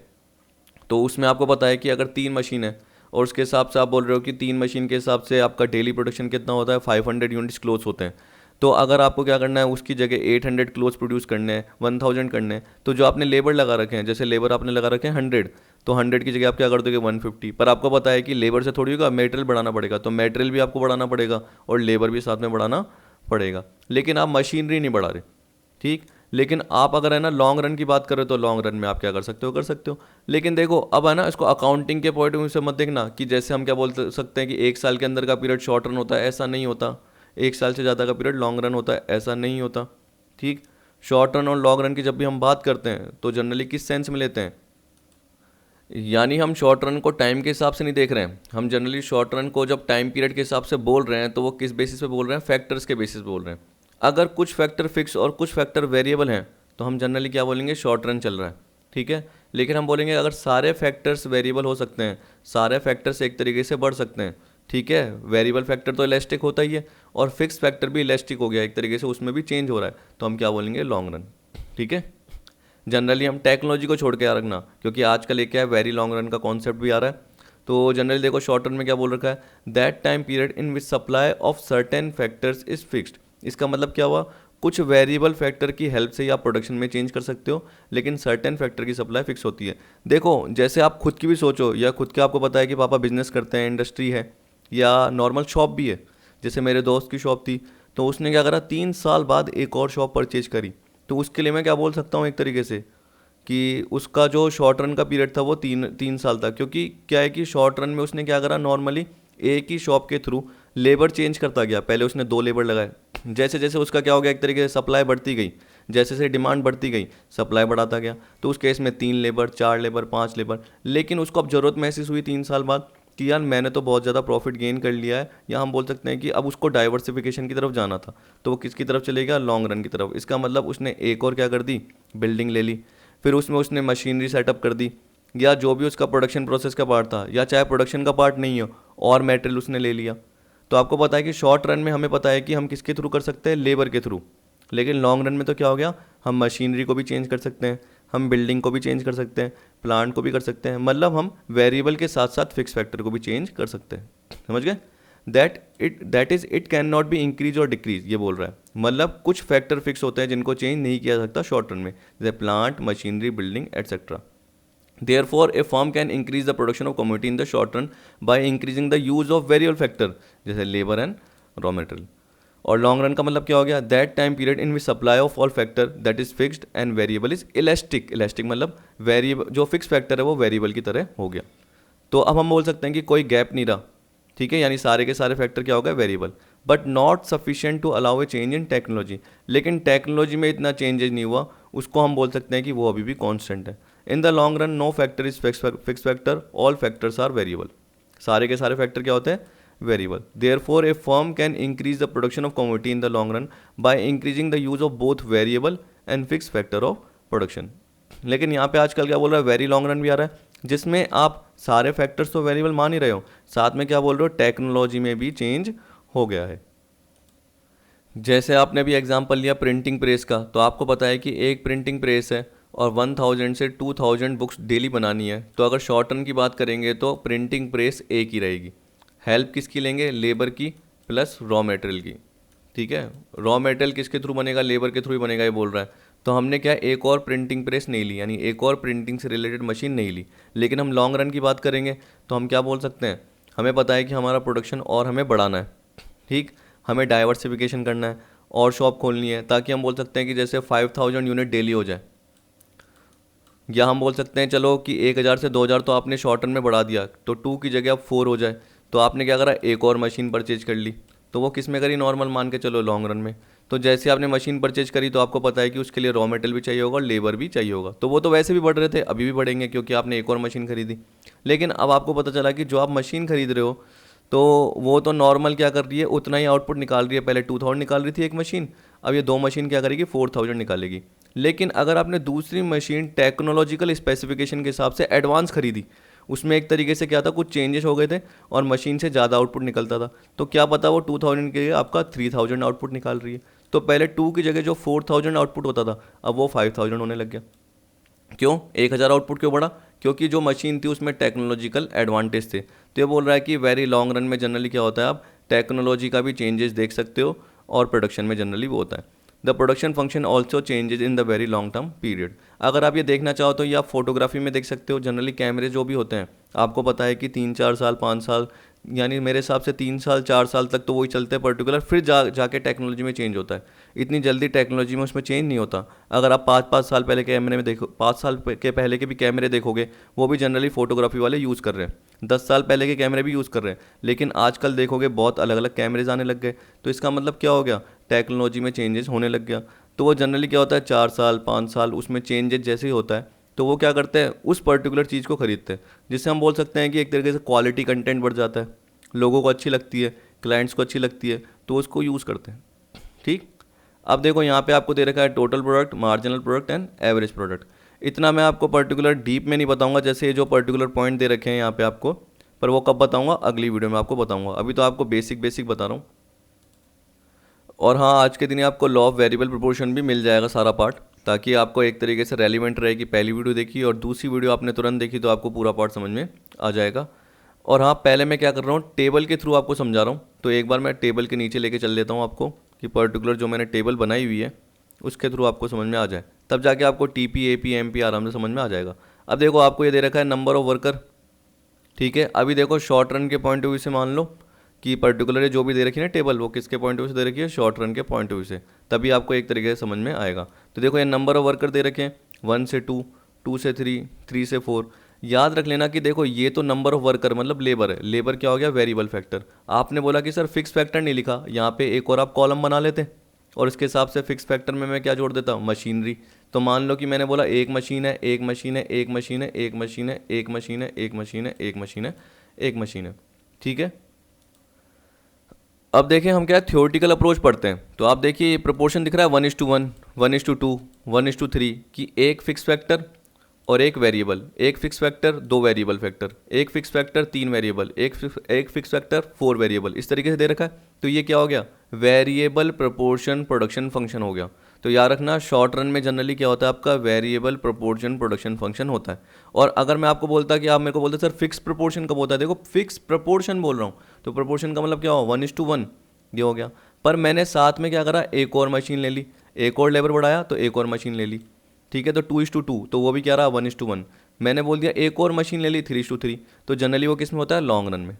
तो उसमें आपको पता है कि अगर 3 मशीन है और उसके हिसाब से आप बोल रहे हो कि 3 मशीन के हिसाब से आपका डेली प्रोडक्शन कितना होता है, 500 यूनिट्स क्लोथ्स होते हैं। तो अगर आपको क्या करना है, उसकी जगह 800 क्लोथ्स प्रोड्यूस करने हैं, 1000 करने हैं, तो जो आपने लेबर लगा रखे हैं, जैसे लेबर आपने लगा रखे हैं 100, तो 100 की जगह आप क्या कर दोगे 150, पर आपको पता है कि लेबर से थोड़ी होगा, मटेरियल बढ़ाना पड़ेगा, तो मटेरियल भी आपको बढ़ाना पड़ेगा और लेबर भी साथ में बढ़ाना पड़ेगा, लेकिन आप मशीनरी नहीं बढ़ा रहे, ठीक। लेकिन आप अगर है ना लॉन्ग रन की बात करें तो लॉन्ग रन में आप क्या कर सकते हो। लेकिन देखो अब है ना, इसको अकाउंटिंग के पॉइंट ऑफ व्यू से मत देखना कि जैसे हम क्या बोल सकते हैं कि एक साल के अंदर का पीरियड शॉर्ट रन होता है, ऐसा नहीं होता। एक साल से ज़्यादा का पीरियड लॉन्ग रन होता है, ऐसा नहीं होता। ठीक। शॉर्ट रन और लॉन्ग रन की जब भी हम बात करते हैं तो जनरली किस सेंस में लेते हैं, यानी हम शॉर्ट रन को टाइम के हिसाब से नहीं देख रहे हैं। हम जनरली शॉर्ट रन को जब टाइम पीरियड के हिसाब से बोल रहे हैं तो वो किस बेसिस पे बोल रहे हैं, फैक्टर्स के बेसिस पे बोल रहे हैं। अगर कुछ फैक्टर फिक्स और कुछ फैक्टर वेरिएबल हैं तो हम जनरली क्या बोलेंगे, शॉर्ट रन चल रहा है। ठीक है। लेकिन हम बोलेंगे अगर सारे फैक्टर्स वेरिएबल हो सकते हैं, सारे फैक्टर्स एक तरीके से बढ़ सकते हैं, ठीक है, वेरिएबल फैक्टर तो इलास्टिक होता ही है और फिक्स फैक्टर भी इलास्टिक हो गया एक तरीके से, उसमें भी चेंज हो रहा है, तो हम क्या बोलेंगे, लॉन्ग रन। ठीक है। जनरली हम टेक्नोलॉजी को छोड़ के याद रखना, क्योंकि आजकल एक क्या है, वेरी लॉन्ग रन का कॉन्सेप्ट भी आ रहा है। तो जनरली देखो शॉर्ट रन में क्या बोल रखा है, that time period in which supply of certain factors is fixed. इसका मतलब क्या हुआ, कुछ वेरिएबल फैक्टर की हेल्प से ही आप प्रोडक्शन में चेंज कर सकते हो, लेकिन सर्टेन फैक्टर की सप्लाई फिक्स होती है। देखो जैसे आप खुद की भी सोचो, या खुद के आपको पता है कि पापा बिजनेस करते हैं, इंडस्ट्री है या नॉर्मल शॉप भी है। जैसे मेरे दोस्त की शॉप थी, तो उसने क्या करा, 3 साल बाद एक और शॉप परचेज करी। तो उसके लिए मैं क्या बोल सकता हूँ एक तरीके से कि उसका जो शॉर्ट रन का पीरियड था वो तीन तीन साल था, क्योंकि क्या है कि शॉर्ट रन में उसने क्या करा, नॉर्मली एक ही शॉप के थ्रू लेबर चेंज करता गया। पहले उसने 2 लेबर लगाए, जैसे जैसे उसका क्या हो गया, एक तरीके से सप्लाई बढ़ती गई, जैसे जैसे डिमांड बढ़ती गई सप्लाई बढ़ाता गया। तो उस केस में 3 लेबर, 4 लेबर, 5 लेबर। लेकिन उसको अब ज़रूरत महसूस हुई 3 साल बाद कि यार मैंने तो बहुत ज़्यादा प्रॉफिट गेन कर लिया है, या हम बोल सकते हैं कि अब उसको डाइवर्सिफिकेशन की तरफ जाना था, तो वो किसकी तरफ चलेगा, लॉन्ग रन की तरफ। इसका मतलब उसने एक और क्या कर दी, बिल्डिंग ले ली, फिर उसमें उसने मशीनरी सेटअप कर दी, या जो भी उसका प्रोडक्शन प्रोसेस का पार्ट था, या चाहे प्रोडक्शन का पार्ट नहीं हो, और मटेरियल उसने ले लिया। तो आपको पता है कि शॉर्ट रन में हमें पता है कि हम किसके थ्रू कर सकते हैं, लेबर के थ्रू। लेकिन लॉन्ग रन में तो क्या हो गया, हम मशीनरी को भी चेंज कर सकते हैं, हम बिल्डिंग को भी चेंज कर सकते हैं, प्लांट को भी कर सकते हैं, मतलब हम वेरिएबल के साथ साथ फिक्स फैक्टर को भी चेंज कर सकते हैं। समझ गए। That is it can not be increase और डिक्रीज, ये बोल रहा है। मतलब कुछ फैक्टर फिक्स होते हैं जिनको चेंज नहीं किया जा सकता शॉर्ट रन में, जैसे plant, machinery, building etcetera. Therefore, a firm can increase the production of commodity in the short run by increasing the use of variable factor जैसे labor and raw material। और long run का मतलब क्या हो गया, that time period in which supply of all factor that is fixed and variable is elastic. Elastic मतलब variable, जो fix factor है वो वेरिएबल की तरह हो गया। तो अब हम बोल सकते हैं कि कोई गैप नहीं रहा। ठीक है, यानी सारे के सारे फैक्टर क्या हो गए, variable, but not sufficient to allow a change in technology. लेकिन टेक्नोलॉजी में इतना चेंजेज नहीं हुआ, उसको हम बोल सकते हैं कि वो अभी भी कांस्टेंट है। In the long run no factor is fix factor, all factors are variable. सारे के सारे फैक्टर क्या होते हैं, variable. Therefore a firm can increase the production of commodity in the long run by increasing the use of both variable and fix factor of production. लेकिन यहाँ पे आजकल क्या बोल रहा है, वेरी लॉन्ग रन भी आ रहा है, जिसमें आप सारे फैक्टर्स तो वेरिएबल मान ही रहे हो, साथ में क्या बोल रहे हो, टेक्नोलॉजी में भी चेंज हो गया है। जैसे आपने भी एग्जांपल लिया प्रिंटिंग प्रेस का, तो आपको पता है कि एक प्रिंटिंग प्रेस है और 1000 से 2000 बुक्स डेली बनानी है। तो अगर शॉर्ट रन की बात करेंगे तो प्रिंटिंग प्रेस एक ही रहेगी। हेल्प किसकी लेंगे, लेबर की प्लस रॉ मटेरियल की। ठीक है, रॉ मटेरियल किसके थ्रू बनेगा, लेबर के थ्रू ही बनेगा, ये बोल रहा है। तो हमने क्या, एक और प्रिंटिंग प्रेस नहीं ली, यानी एक और प्रिंटिंग से रिलेटेड मशीन नहीं ली। लेकिन हम लॉन्ग रन की बात करेंगे तो हम क्या बोल सकते हैं, हमें पता है कि हमारा प्रोडक्शन और हमें बढ़ाना है। ठीक, हमें डाइवर्सिफिकेशन करना है और शॉप खोलनी है, ताकि हम बोल सकते हैं कि जैसे 5000 यूनिट डेली हो जाए, या हम बोल सकते हैं चलो कि 1000 से 2000 तो आपने शॉर्ट रन में बढ़ा दिया, तो 2 की जगह अब 4 हो जाए। तो आपने क्या करा, एक और मशीन परचेज कर ली। तो वो किस में करी, नॉर्मल मान के चलो लॉन्ग रन में। तो जैसे आपने मशीन परचेज करी तो आपको पता है कि उसके लिए रॉ मटेरियल भी चाहिए होगा और लेबर भी चाहिए होगा। तो वो तो वैसे भी बढ़ रहे थे, अभी भी बढ़ेंगे क्योंकि आपने एक और मशीन खरीदी। लेकिन अब आपको पता चला कि जो आप मशीन खरीद रहे हो तो वो तो नॉर्मल क्या कर रही है, उतना ही आउटपुट निकाल रही है। पहले 2000 निकाल रही थी एक मशीन, अब ये 2 मशीन क्या करेगी, 4000 निकालेगी। लेकिन अगर आपने दूसरी मशीन टेक्नोलॉजिकल स्पेसिफिकेशन के हिसाब से एडवांस खरीदी, उसमें एक तरीके से क्या था, कुछ चेंजेस हो गए थे और मशीन से ज़्यादा आउटपुट निकलता था, तो क्या पता वो 2000 के लिए आपका 3000 आउटपुट निकाल रही है। तो पहले 2 की जगह जो 4000 आउटपुट होता था, अब वो 5000 होने लग गया। क्यों, 1000 आउटपुट क्यों बढ़ा, क्योंकि जो मशीन थी उसमें टेक्नोलॉजिकल एडवांटेज थे। तो ये बोल रहा है कि वेरी लॉन्ग रन में जनरली क्या होता है, आप टेक्नोलॉजी का भी चेंजेस देख सकते हो और प्रोडक्शन में जनरली वो होता है। The production function also changes in the very long term period. अगर आप ये देखना चाहो तो ये आप फोटोग्राफी में देख सकते हो। जनरली कैमरे जो भी होते हैं, आपको पता है कि 3-4 साल 5 साल यानी मेरे हिसाब से 3 साल 4 साल तक तो वही चलते हैं पर्टिकुलर, फिर जाके टेक्नोलॉजी में चेंज होता है। इतनी जल्दी टेक्नोलॉजी में उसमें चेंज नहीं होता। अगर आप 5-5 साल पहले के कैमरे में देखो, 5 साल के पहले के भी कैमरे देखोगे, वो भी जनरली फोटोग्राफी वाले यूज़ कर रहे हैं। 10 साल पहले के कैमरे भी यूज़ कर रहे हैं, लेकिन आजकल देखोगे बहुत अलग अलग कैमरेज आने लग गए। तो इसका मतलब क्या हो गया, टेक्नोलॉजी में चेंजेस होने लग गया। तो वो जनरली क्या होता है, 4 साल 5 साल उसमें चेंजेस जैसे ही होता है, तो वो क्या करते हैं, उस पर्टिकुलर चीज़ को खरीदते हैं। जिससे हम बोल सकते हैं कि एक तरीके से क्वालिटी कंटेंट बढ़ जाता है, लोगों को अच्छी लगती है, क्लाइंट्स को अच्छी लगती है, तो उसको यूज़ करते हैं। ठीक। अब देखो यहाँ पे आपको दे रखा है total product, marginal product and average product. इतना मैं आपको पर्टिकुलर डीप में नहीं बताऊंगा, जैसे ये जो पर्टिकुलर पॉइंट दे रखे हैं यहाँ पे आपको, पर वो कब बताऊंगा, अगली वीडियो में आपको बताऊंगा। अभी तो आपको बेसिक बेसिक बता रहा हूँ। और हाँ, आज के दिन ही आपको लॉ ऑफ वेरिएबल प्रोपोर्शन भी मिल जाएगा सारा पार्ट, ताकि आपको एक तरीके से रेलिवेंट रहेगी। पहली वीडियो देखी और दूसरी वीडियो आपने तुरंत देखी तो आपको पूरा पार्ट समझ में आ जाएगा। और हाँ, पहले मैं क्या कर रहा हूँ, टेबल के थ्रू आपको समझा रहा हूँ। तो एक बार मैं टेबल के नीचे लेके चल लेता हूँ आपको, कि पर्टिकुलर जो मैंने टेबल बनाई हुई है उसके थ्रू आपको समझ में आ जाए, तब जाके आपको टीपी एपी एमपी आराम से समझ में आ जाएगा। अब देखो आपको ये दे रखा है नंबर ऑफ वर्कर, ठीक है। अभी देखो शॉर्ट रन के पॉइंट ऑफ व्यू से मान लो कि पर्टिकुलर जो भी दे रखी है ना टेबल, वो किसके पॉइंट ऑफ व्यू से दे रखी है, शॉर्ट रन के पॉइंट ऑफ व्यू से, तभी आपको एक तरीके से समझ में आएगा। तो देखो ये नंबर ऑफ वर्कर दे रखे हैं 1 से 2, 2 से 3, 3 से 4। याद रख लेना कि देखो ये तो नंबर ऑफ वर्कर मतलब लेबर है। लेबर क्या हो गया, वेरिएबल फैक्टर। आपने बोला कि सर फिक्स फैक्टर नहीं लिखा, यहाँ पे एक और आप कॉलम बना लेते और इसके हिसाब से फिक्स फैक्टर में मैं क्या जोड़ देता हूँ, मशीनरी। तो मान लो कि मैंने बोला एक मशीन है, एक मशीन है, एक मशीन है, एक मशीन है, एक मशीन है, एक मशीन है, एक मशीन है, एक मशीन है, ठीक है। अब देखें हम क्या थ्योरेटिकल अप्रोच पढ़ते हैं, तो आप देखिए ये प्रोपोर्शन दिख रहा है 1:1, 1:2, 1:3, कि एक फिक्स फैक्टर और एक वेरिएबल, एक फिक्स फैक्टर 2 वेरिएबल फैक्टर, एक फिक्स फैक्टर 3 वेरिएबल, एक फिक्स फैक्टर 4 वेरिएबल, इस तरीके से दे रखा है। तो ये क्या हो गया, वेरिएबल प्रोपोर्शन प्रोडक्शन फंक्शन हो गया। तो याद रखना शॉर्ट रन में जनरली क्या होता है, आपका वेरिएबल प्रोपोर्शन प्रोडक्शन फंक्शन होता है। और अगर मैं आपको बोलता कि आप मेरे को बोलते सर फिक्स प्रोपोर्शन कब होता है, देखो फिक्स प्रोपोर्शन बोल रहा हूँ, तो प्रोपोर्शन का मतलब क्या हो, 1:1 ये हो गया। पर मैंने साथ में क्या करा, एक और मशीन ले ली, एक और लेबर बढ़ाया तो एक और मशीन ले ली, ठीक है। तो 2:2, तो वो भी क्या रहा 1:1। मैंने बोल दिया एक और मशीन ले ली 3:3, तो जनरली वो किस में होता है, लॉन्ग रन में,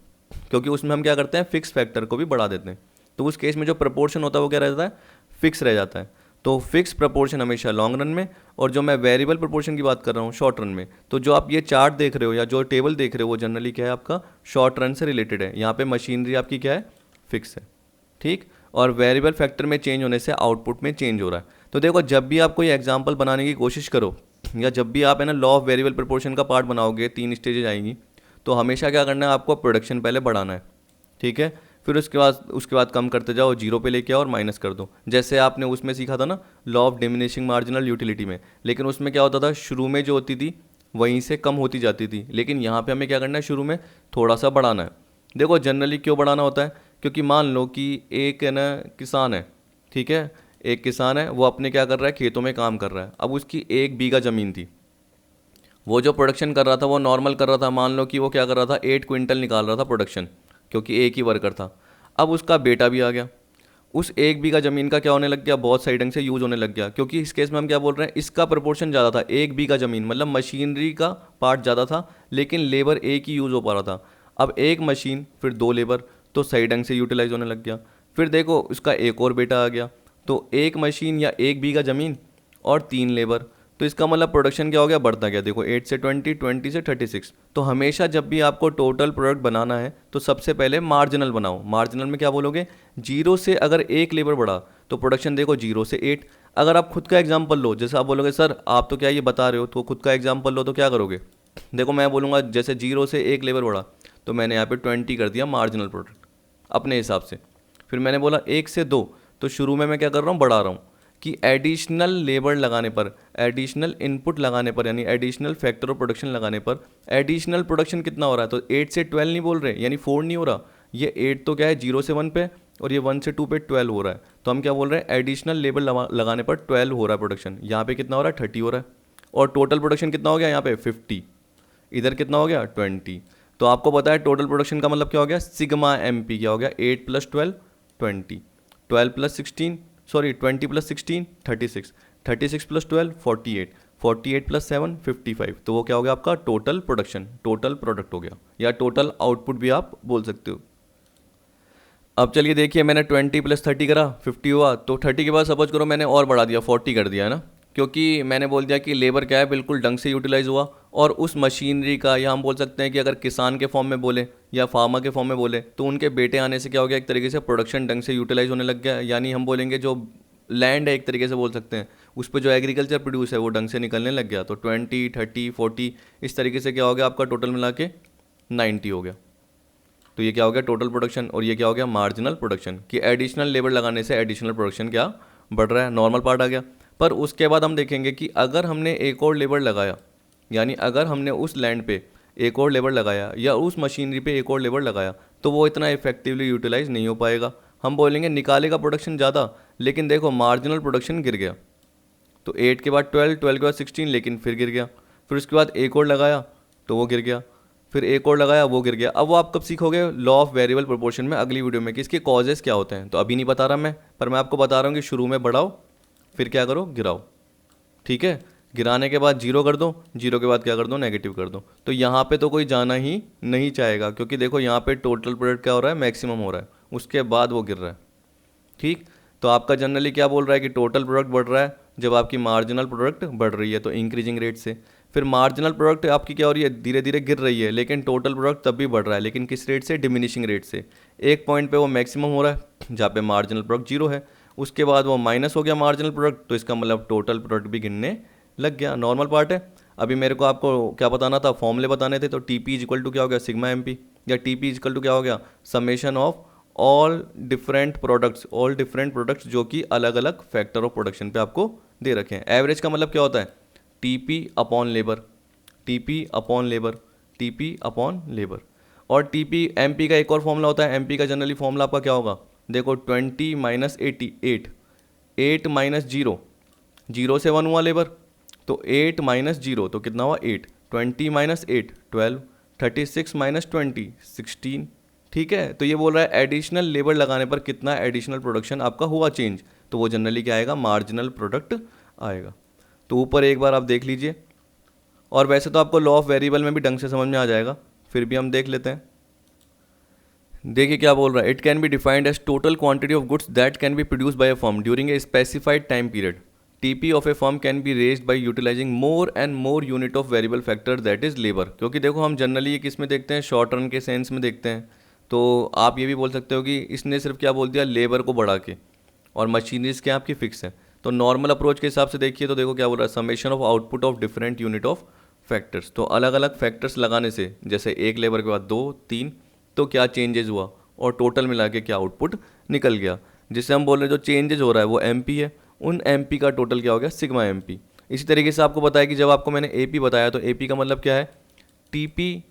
क्योंकि उसमें हम क्या करते हैं, फिक्स फैक्टर को भी बढ़ा देते हैं। तो उस केस में जो प्रपोर्शन होता है वो क्या रहता है, फिक्स रह जाता है। तो फिक्स प्रपोर्शन हमेशा लॉन्ग रन में, और जो मैं वेरिएबल प्रपोर्शन की बात कर रहा हूँ शॉर्ट रन में। तो जो आप ये चार्ट देख रहे हो या जो टेबल देख रहे हो वो जनरली क्या है, आपका शॉर्ट रन से रिलेटेड है। यहाँ पे मशीनरी आपकी क्या है, फिक्स है, ठीक। और वेरिएबल फैक्टर में चेंज होने से आउटपुट में चेंज हो रहा है। तो देखो जब भी आप कोई एग्जांपल बनाने की कोशिश करो, या जब भी आप है ना लॉ ऑफ वेरिएबल प्रोपोर्शन का पार्ट बनाओगे, 3 स्टेजेज आएंगी, तो हमेशा क्या करना है, आपको प्रोडक्शन पहले बढ़ाना है, ठीक है। फिर उसके बाद कम करते जाओ, जीरो पे लेके आओ और माइनस कर दो। जैसे आपने उसमें सीखा था ना law of diminishing marginal utility में, लेकिन उसमें क्या होता था, शुरू में जो होती थी वहीं से कम होती जाती थी, लेकिन यहाँ पे हमें क्या करना है, शुरू में थोड़ा सा बढ़ाना है। देखो जनरली क्यों बढ़ाना होता है, क्योंकि मान लो कि एक है ना किसान है, ठीक है, एक किसान है, वो अपने क्या कर रहा है, खेतों में काम कर रहा है। अब उसकी 1 बीघा ज़मीन थी, वो जो प्रोडक्शन कर रहा था वो नॉर्मल कर रहा था। मान लो कि वो क्या कर रहा था, 8 क्विंटल निकाल रहा था प्रोडक्शन, क्योंकि एक ही वर्कर था। अब उसका बेटा भी आ गया, उस 1 बीघा ज़मीन का क्या होने लग गया, बहुत सही ढंग से यूज़ होने लग गया। क्योंकि इस केस में हम क्या बोल रहे हैं, इसका प्रोपोर्शन ज़्यादा था, 1 बीघा ज़मीन मतलब मशीनरी का पार्ट ज़्यादा था, लेकिन लेबर एक ही यूज़ हो पा रहा था। अब एक मशीन फिर 2 लेबर, तो सही ढंग से यूटिलाइज होने लग गया। फिर देखो उसका एक और बेटा आ गया, तो 1 मशीन या 1 बीघा ज़मीन और 3 लेबर, तो इसका मतलब प्रोडक्शन क्या हो गया, बढ़ता गया। देखो 8 से 20, 20 से 36। तो हमेशा जब भी आपको टोटल प्रोडक्ट बनाना है तो सबसे पहले मार्जिनल बनाओ। मार्जिनल में क्या बोलोगे, 0 से अगर 1 लेबर बढ़ा तो प्रोडक्शन देखो 0 से 8। अगर आप खुद का एग्जाम्पल लो, जैसे आप बोलोगे सर आप तो क्या ये बता रहे हो, तो खुद का एग्जाम्पल लो तो क्या करोगे, देखो मैं बोलूँगा जैसे 0 से 1 लेबर बढ़ा तो मैंने यहाँ पे 20 कर दिया मार्जिनल प्रोडक्ट अपने हिसाब से। फिर मैंने बोला 1 से 2, तो शुरू में मैं क्या कर रहा हूँ, बढ़ा रहा हूँ कि एडिशनल लेबर लगाने पर, एडिशनल इनपुट लगाने पर, यानी एडिशनल फैक्टर ऑफ प्रोडक्शन लगाने पर एडिशनल प्रोडक्शन कितना हो रहा है। तो 8 से 12 नहीं बोल रहे, यानी 4 नहीं हो रहा, ये 8 तो क्या है 0 से 1 पे, और ये 1 से 2 पे 12 हो रहा है। तो हम क्या बोल रहे हैं, एडिशनल लेबर लगाने पर 12 हो रहा है प्रोडक्शन। यहाँ पे कितना हो रहा है, 30 हो रहा है। और टोटल प्रोडक्शन कितना हो गया यहाँ पे 50, इधर कितना हो गया 20। तो आपको पता है टोटल प्रोडक्शन का मतलब क्या हो गया, सिग्मा MP क्या हो गया, 8 + 12 20, 12 + 16 सॉरी 20 + 16 36, 36 + 12 48, 48 + 7 55, तो वो क्या हो गया आपका टोटल प्रोडक्शन, टोटल प्रोडक्ट हो गया, या टोटल आउटपुट भी आप बोल सकते हो। अब चलिए देखिए, मैंने 20 + 30 करा 50 हुआ, तो 30 के बाद सपोज करो मैंने और बढ़ा दिया 40 कर दिया, है ना, क्योंकि मैंने बोल दिया कि लेबर क्या है बिल्कुल ढंग से यूटिलाइज हुआ, और उस मशीनरी का, या हम बोल सकते हैं कि अगर किसान के फॉर्म में बोले या फार्मर के फॉर्म में बोले, तो उनके बेटे आने से क्या हो गया, एक तरीके से प्रोडक्शन ढंग से यूटिलाइज होने लग गया, यानी हम बोलेंगे जो लैंड है एक तरीके से बोल सकते हैं, उस पर जो एग्रीकल्चर प्रोड्यूस है वो ढंग से निकलने लग गया। तो 20 30 40 इस तरीके से क्या हो गया आपका टोटल मिला के 90 हो गया। तो ये क्या हो गया टोटल प्रोडक्शन, और ये क्या हो गया मार्जिनल प्रोडक्शन, कि एडिशनल लेबर लगाने से एडिशनल प्रोडक्शन क्या बढ़ रहा है, नॉर्मल पार्ट आ गया। पर उसके बाद हम देखेंगे कि अगर हमने एक और लेबर लगाया, यानी अगर हमने उस लैंड पे एक और लेबर लगाया या उस मशीनरी पे एक और लेबर लगाया, तो वो इतना इफेक्टिवली यूटिलाइज नहीं हो पाएगा। हम बोलेंगे निकालेगा प्रोडक्शन ज़्यादा, लेकिन देखो मार्जिनल प्रोडक्शन गिर गया। तो 8 के बाद 12, 12 के बाद 16, लेकिन फिर गिर गया। फिर उसके बाद एक और लगाया तो वो गिर गया, फिर एक और लगाया वो गिर गया। अब वो आप कब सीखोगे, लॉ ऑफ वेरिएबल प्रोपोर्शन में अगली वीडियो में, कि इसके कॉजेस क्या होते हैं। तो अभी नहीं बता रहा मैं, पर मैं आपको बता रहा हूँ कि शुरू में बढ़ाओ, फिर क्या करो गिराओ, ठीक है। गिराने के बाद जीरो कर दो, जीरो के बाद क्या कर दो नेगेटिव कर दो। तो यहाँ पे तो कोई जाना ही नहीं चाहेगा, क्योंकि देखो यहाँ पे टोटल प्रोडक्ट क्या हो रहा है, मैक्सिमम हो रहा है, उसके बाद वो गिर रहा है, ठीक। तो आपका जनरली क्या बोल रहा है कि टोटल प्रोडक्ट बढ़ रहा है जब आपकी मार्जिनल प्रोडक्ट बढ़ रही है, तो इंक्रीजिंग रेट से। फिर मार्जिनल प्रोडक्ट आपकी क्या हो रही है, धीरे धीरे गिर रही है, लेकिन टोटल प्रोडक्ट तब भी बढ़ रहा है, लेकिन किस रेट से, डिमिनिशिंग रेट से। एक पॉइंट पे वो मैक्सिमम हो रहा है जहाँ पे मार्जिनल प्रोडक्ट जीरो है, उसके बाद वो माइनस हो गया मार्जिनल प्रोडक्ट, तो इसका मतलब टोटल प्रोडक्ट भी गिरने लग गया, नॉर्मल पार्ट है। अभी मेरे को आपको क्या बताना था, फॉर्मूले बताने थे। तो टी पी इक्वल टू क्या हो गया सिग्मा एम पी, या टी पी इक्वल टू क्या हो गया summation of all different products जो कि अलग अलग फैक्टर ऑफ प्रोडक्शन पे आपको दे रखे हैं। एवरेज का मतलब क्या होता है, TP upon labour, TP upon labour, TP upon labour. और टीपी एमपी का एक और फॉर्मूला होता है, एमपी का जनरली फॉर्मूला आपका क्या होगा, देखो 20 - 80 8, 8 - 0, 0 से 1 हुआ लेबर, तो 8 - 0 तो कितना हुआ 8, 20 - 8 12, 36 - 20 16, ठीक है। तो ये बोल रहा है एडिशनल लेबर लगाने पर कितना एडिशनल प्रोडक्शन आपका हुआ चेंज, तो वो जनरली क्या आएगा, मार्जिनल प्रोडक्ट आएगा। तो ऊपर एक बार आप देख लीजिए, और वैसे तो आपको लॉ ऑफ वेरिएबल में भी ढंग से समझ में आ जाएगा, फिर भी हम देख लेते हैं। देखिए क्या बोल रहा है, it can be defined as total quantity of goods that can be produce by a firm during a specified time period. TP of a firm can be raised by utilizing more and more unit of variable factor that is labour. क्योंकि देखो हम generally ये किस में देखते हैं, short run के sense में देखते हैं। तो आप ये भी बोल सकते हो कि इसने सिर्फ क्या बोल दिया, लेबर को बढ़ा के, और मशीनरीज क्या आपकी फिक्स है। तो नॉर्मल अप्रोच के हिसाब से देखिए तो देखो क्या बोल रहा है, summation of output of different unit of factors. तो अलग अलग फैक्टर्स लगाने से, जैसे एक लेबर के बाद 2 3, तो क्या चेंजेस हुआ, और टोटल मिला के क्या आउटपुट निकल गया, जिससे हम बोल रहे हैं जो चेंजेस हो रहा है वो एमपी है, उन एमपी का टोटल क्या हो गया सिग्मा एमपी। इसी तरीके से आपको बताया कि जब आपको मैंने एपी बताया, तो एपी का मतलब क्या है, टीपी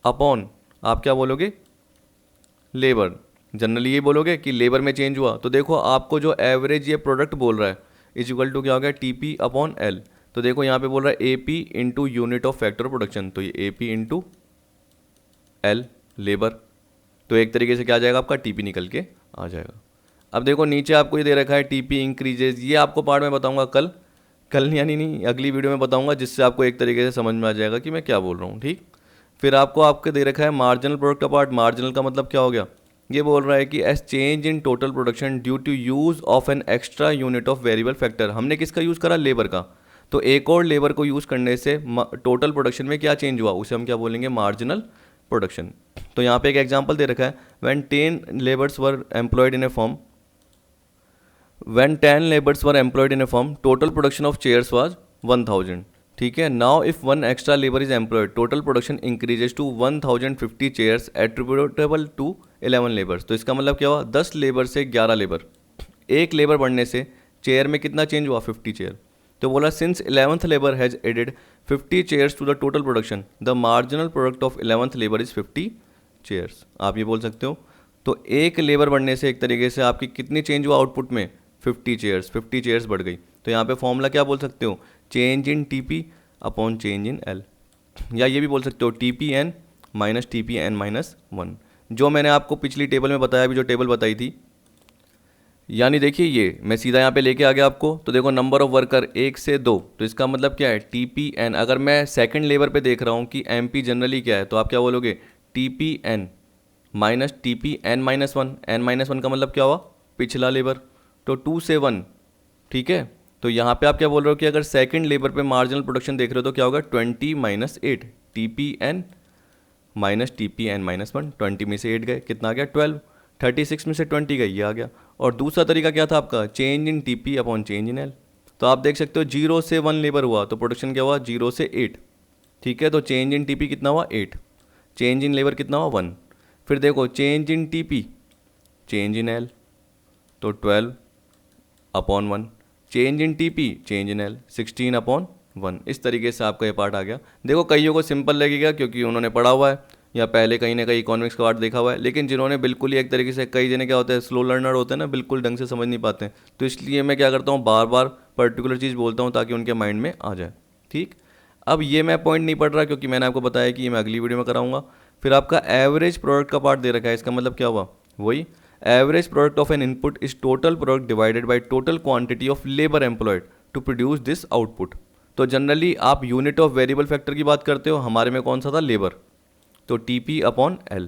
अपॉन आप क्या बोलोगे, लेबर। जनरली ये बोलोगे कि लेबर में चेंज हुआ, तो देखो आपको जो एवरेज ये प्रोडक्ट बोल रहा है इज इक्वल टू क्या हो गया, टीपी अपॉन एल। तो देखो यहाँ पे बोल रहा है AP into unit of factor production, तो ये एपी इंटू एल लेबर, तो एक तरीके से क्या आ जाएगा आपका टीपी निकल के आ जाएगा। अब देखो नीचे आपको ये दे रखा है टीपी इंक्रीजेज, ये आपको पार्ट में बताऊंगा कल यानी नहीं अगली वीडियो में बताऊंगा, जिससे आपको एक तरीके से समझ में आ जाएगा कि मैं क्या बोल रहा हूँ, ठीक। फिर आपको आपके दे रखा है मार्जिनल प्रोडक्ट का पार्ट। मार्जिनल का मतलब क्या हो गया, ये बोल रहा है कि as change in total production due to use of an extra unit of variable factor. हमने किसका यूज़ करा, लेबर का। तो एक और लेबर को यूज़ करने से टोटल प्रोडक्शन में क्या चेंज हुआ, उसे हम क्या बोलेंगे, मार्जिनल प्रोडक्शन। तो यहाँ पे एक एग्जांपल दे रखा है, when 10 labours were employed in A firm, when 10 laborers were employed in a firm, total production of chairs was 1000, ठीक है। now if one extra labor is employed, total production increases to 1050 chairs attributable to 11 laborers। तो इसका मतलब क्या हुआ, 10 labour से 11 labour, एक labour बढ़ने से चेयर में कितना चेंज हुआ, 50 चेयर। तो बोला since 11th labour has added 50 chairs to the total production, the marginal product of 11th labour is 50 chairs, आप ये बोल सकते हो। तो एक लेबर बढ़ने से एक तरीके से आपकी कितनी चेंज हुआ आउटपुट में, 50 चेयर्स बढ़ गई। तो यहाँ पे फॉर्मूला क्या बोल सकते हो, change in TP upon change in L, या ये भी बोल सकते हो TP N minus TP N minus 1। जो मैंने आपको पिछली टेबल में बताया, अभी जो टेबल बताई थी, यानी देखिए ये मैं सीधा यहाँ पे लेके आ गया आपको, तो देखो नंबर ऑफ वर्कर 1 से 2, तो इसका मतलब क्या है टी पी एन। अगर मैं सेकंड लेबर पे देख रहा हूँ कि एम पी जनरली क्या है, तो आप क्या बोलोगे T P N minus T P N minus one. N minus one का मतलब क्या हुआ, पिछला लेबर, तो 2 से 1, ठीक है। तो यहाँ पे आप क्या बोल रहे हो कि अगर सेकंड लेबर पे मार्जिनल प्रोडक्शन देख रहे हो तो क्या होगा 20 minus 8 T P N minus T P N minus one. 20 में से 8 गए, कितना आ गया 12। 36 में से 20 गई, ये आ गया। और दूसरा तरीका क्या था आपका, change in T P upon change in L. तो आप देख सकते हो 0 से 1 लेबर हुआ तो प्रोडक्शन क्या हुआ 0 से 8, ठीक है। तो चेंज इन टी पी कितना हुआ 8, चेंज इन लेबर कितना हुआ 1। फिर देखो change in T P change in L, तो 12 upon 1, change in T P change in L 16 upon 1। इस तरीके से आपका ये पार्ट आ गया। देखो कईयों को सिंपल लगेगा क्योंकि उन्होंने पढ़ा हुआ है या पहले कहीं ना कहीं इकोनॉमिक्स का पार्ट देखा हुआ है, लेकिन जिन्होंने बिल्कुल ही एक तरीके से, कई जने क्या होते हैं स्लो लर्नर होते हैं ना, बिल्कुल ढंग से समझ नहीं पाते हैं, तो इसलिए मैं क्या करता हूँ बार बार पर्टिकुलर चीज़ बोलता हूँ ताकि उनके माइंड में आ जाए, ठीक। अब ये मैं पॉइंट नहीं पढ़ रहा क्योंकि मैंने आपको बताया कि ये मैं अगली वीडियो में कराऊंगा। फिर आपका एवरेज प्रोडक्ट का पार्ट दे रखा है, इसका मतलब क्या हुआ, वही average product of N input is total product divided by total quantity of labour employed to produce this output. तो जनरली आप यूनिट ऑफ वेरिएबल फैक्टर की बात करते हो, हमारे में कौन सा था लेबर, तो टी पी अपॉन एल,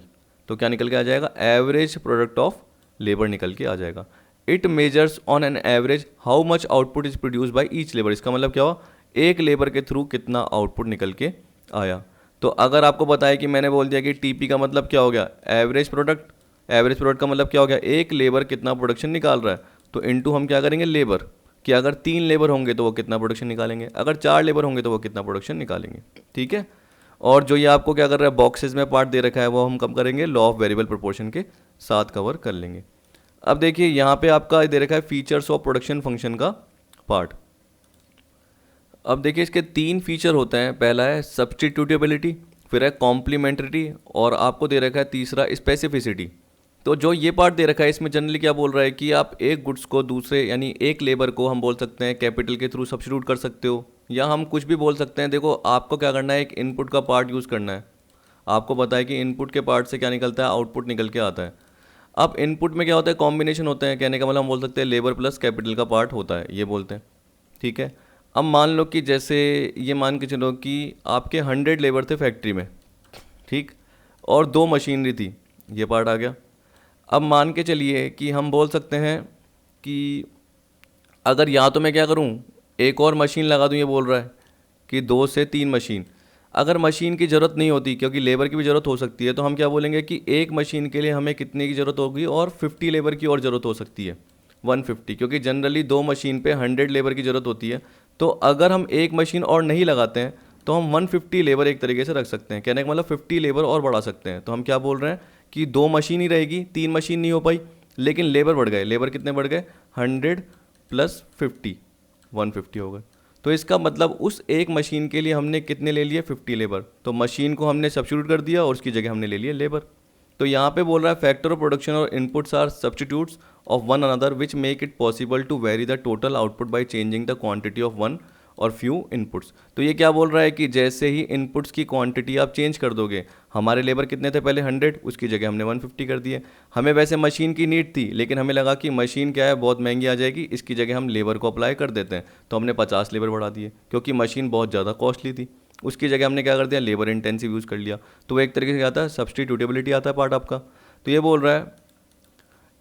तो क्या निकल के आ जाएगा एवरेज प्रोडक्ट ऑफ लेबर निकल के आ जाएगा। It measures on an average how much output is produce by each labour. इसका मतलब क्या हुआ, एक लेबर के थ्रू कितना आउटपुट निकल के आया। तो अगर आपको बताया कि मैंने बोल दिया कि टीपी का मतलब क्या हो गया एवरेज प्रोडक्ट, एवरेज प्रोडक्ट का मतलब क्या हो गया एक लेबर कितना प्रोडक्शन निकाल रहा है, तो इनटू हम क्या करेंगे लेबर, कि अगर 3 लेबर होंगे तो वो कितना प्रोडक्शन निकालेंगे, अगर 4 लेबर होंगे तो वो कितना प्रोडक्शन निकालेंगे, ठीक है। और जो ये आपको क्या कर रहा है बॉक्सेस में पार्ट दे रखा है वो हम कब करेंगे लॉ ऑफ वेरिएबल प्रोपोर्शन के साथ कवर कर लेंगे। अब देखिए यहाँ पे आपका दे रखा है फीचर्स ऑफ प्रोडक्शन फंक्शन का पार्ट। अब देखिए इसके 3 फीचर होते हैं, पहला है सब्स्टिट्यूटेबिलिटी, फिर है कॉम्प्लीमेंट्रिटी, और आपको दे रखा है तीसरा स्पेसिफिसिटी। तो जो ये पार्ट दे रखा है इसमें जनरली क्या बोल रहा है कि आप एक गुड्स को दूसरे यानी एक लेबर को हम बोल सकते हैं कैपिटल के थ्रू सब्स्टिट्यूट कर सकते हो, या हम कुछ भी बोल सकते हैं। देखो आपको क्या करना है, एक इनपुट का पार्ट यूज़ करना है। आपको पता है कि इनपुट के पार्ट से क्या निकलता है, आउटपुट निकल के आता है। अब इनपुट में क्या होता है, कॉम्बिनेशन होते हैं, कहने का मतलब हम बोल सकते हैं लेबर प्लस कैपिटल का पार्ट होता है, ये बोलते हैं, ठीक है। अब मान लो कि जैसे ये मान के चलो कि आपके 100 लेबर थे फैक्ट्री में, ठीक, और 2 मशीनरी थी, ये पार्ट आ गया। अब मान के चलिए कि हम बोल सकते हैं कि अगर या तो मैं क्या करूं एक और मशीन लगा दूं, ये बोल रहा है कि 2 से 3 मशीन। अगर मशीन की ज़रूरत नहीं होती क्योंकि लेबर की भी ज़रूरत हो सकती है, तो हम क्या बोलेंगे कि एक मशीन के लिए हमें कितने की ज़रूरत होगी, और 50 लेबर की और ज़रूरत हो सकती है 150, क्योंकि जनरली 2 मशीन पे 100 लेबर की ज़रूरत होती है। तो अगर हम एक मशीन और नहीं लगाते हैं तो हम 150 लेबर एक तरीके से रख सकते हैं, कहने का मतलब 50 लेबर और बढ़ा सकते हैं। तो हम क्या बोल रहे हैं कि 2 मशीन ही रहेगी, 3 मशीन नहीं हो पाई, लेकिन लेबर बढ़ गए। लेबर कितने बढ़ गए, 100 प्लस 50 150 हो गए। तो इसका मतलब उस एक मशीन के लिए हमने कितने ले लिए 50 लेबर, तो मशीन को हमने सब्स्टिट्यूट कर दिया और उसकी जगह हमने ले लिया लेबर। तो यहाँ पे बोल रहा है फैक्टर ऑफ प्रोडक्शन और inputs are substitutes of one another which make it possible to vary the total output by changing the quantity of one or few inputs. तो ये क्या बोल रहा है कि जैसे ही इनपुट्स की क्वांटिटी आप चेंज कर दोगे, हमारे लेबर कितने थे पहले 100, उसकी जगह हमने 150 कर दिए। हमें वैसे मशीन की नीड थी, लेकिन हमें लगा कि मशीन क्या है बहुत महंगी आ जाएगी, इसकी जगह हम लेबर को अप्लाई कर देते हैं, तो हमने 50 लेबर बढ़ा दिए क्योंकि मशीन बहुत ज़्यादा कॉस्टली थी। उसकी जगह हमने क्या कर दिया लेबर इंटेंसिव यूज़ कर लिया। तो वो एक तरीके से क्या आता है सब्स्टिट्यूटेबिलिटी आता है पार्ट आपका। तो ये बोल रहा है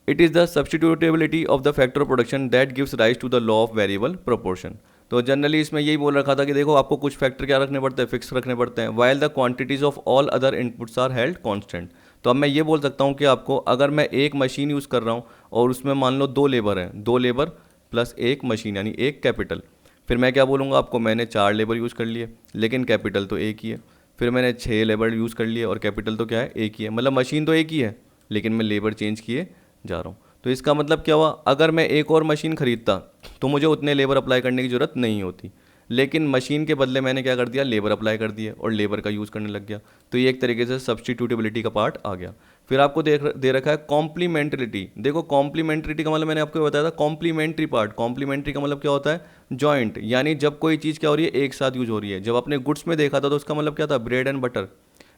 it is the substitutability of the factor of production that gives rise to the law of variable proportion. तो जनरली इसमें यही बोल रखा था कि देखो आपको कुछ फैक्टर क्या रखने पड़ते हैं, फिक्स रखने पड़ते हैं, while the quantities of all other inputs are held constant. तो अब मैं ये बोल सकता हूँ कि आपको अगर मैं एक मशीन यूज़ कर रहा हूँ और उसमें मान लो 2 लेबर हैं, 2 लेबर प्लस एक मशीन यानी एक कैपिटल, फिर मैं क्या बोलूँगा आपको मैंने 4 लेबर यूज़ कर लिए लेकिन कैपिटल तो एक ही है। फिर मैंने 6 लेबर यूज़ कर लिए और कैपिटल तो क्या है एक ही है, मतलब मशीन तो एक ही है लेकिन मैं लेबर चेंज किए जा रहा हूँ। तो इसका मतलब क्या हुआ, अगर मैं एक और मशीन खरीदता तो मुझे उतने लेबर अप्लाई करने की ज़रूरत नहीं होती, लेकिन मशीन के बदले मैंने क्या कर दिया लेबर अप्लाई कर दिया और लेबर का यूज़ करने लग गया। तो ये एक तरीके से सब्स्टिट्यूटेबिलिटी का पार्ट आ गया। फिर आपको दे रखा है कॉम्प्लीमेंट्रिटी। देखो कॉम्प्लीमेंट्रिटी का मतलब मैंने आपको बताया था कॉम्प्लीमेंट्री पार्ट। कॉम्प्लीमेंट्री का मतलब क्या होता है जॉइंट, यानी जब कोई चीज़ क्या हो रही है एक साथ यूज हो रही है। जब अपने गुड्स में देखा था तो उसका मतलब क्या था ब्रेड एंड बटर।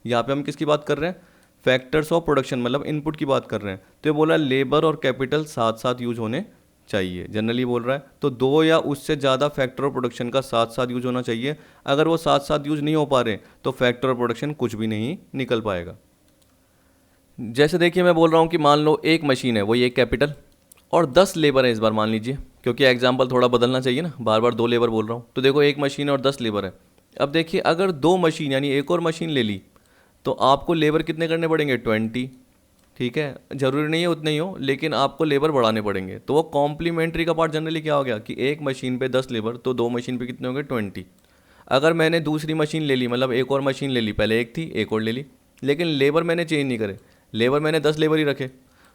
यहाँ पे हम किसकी बात कर रहे हैं फैक्टर्स ऑफ प्रोडक्शन मतलब इनपुट की बात कर रहे हैं, तो ये बोला लेबर और कैपिटल साथ साथ यूज होने चाहिए, जनरली बोल रहा है। तो दो या उससे ज़्यादा फैक्टर ऑफ प्रोडक्शन का साथ साथ यूज होना चाहिए। अगर वो साथ साथ यूज नहीं हो पा रहे तो फैक्टर ऑफ प्रोडक्शन कुछ भी नहीं निकल पाएगा। जैसे देखिए मैं बोल रहा हूँ कि मान लो एक मशीन है, वही एक कैपिटल, और 10 लेबर है इस बार मान लीजिए, क्योंकि एग्जाम्पल थोड़ा बदलना चाहिए ना, बार बार 2 लेबर बोल रहा हूँ। तो देखो एक मशीन है और 10 लेबर है। अब देखिए अगर 2 मशीन यानी एक और मशीन ले ली तो आपको लेबर कितने करने पड़ेंगे, 20। ठीक है, जरूरी नहीं है उतने ही हो, लेकिन आपको लेबर बढ़ाने पड़ेंगे। तो वो कॉम्प्लीमेंट्री का पार्ट जनरली क्या हो गया कि एक मशीन पे 10 लेबर, तो 2 मशीन पे कितने होंगे, 20। अगर मैंने दूसरी मशीन ले ली, मतलब एक और मशीन ले ली, पहले एक थी एक और ले ली, लेकिन लेबर मैंने चेंज नहीं करे, लेबर मैंने 10 लेबर ही रखे,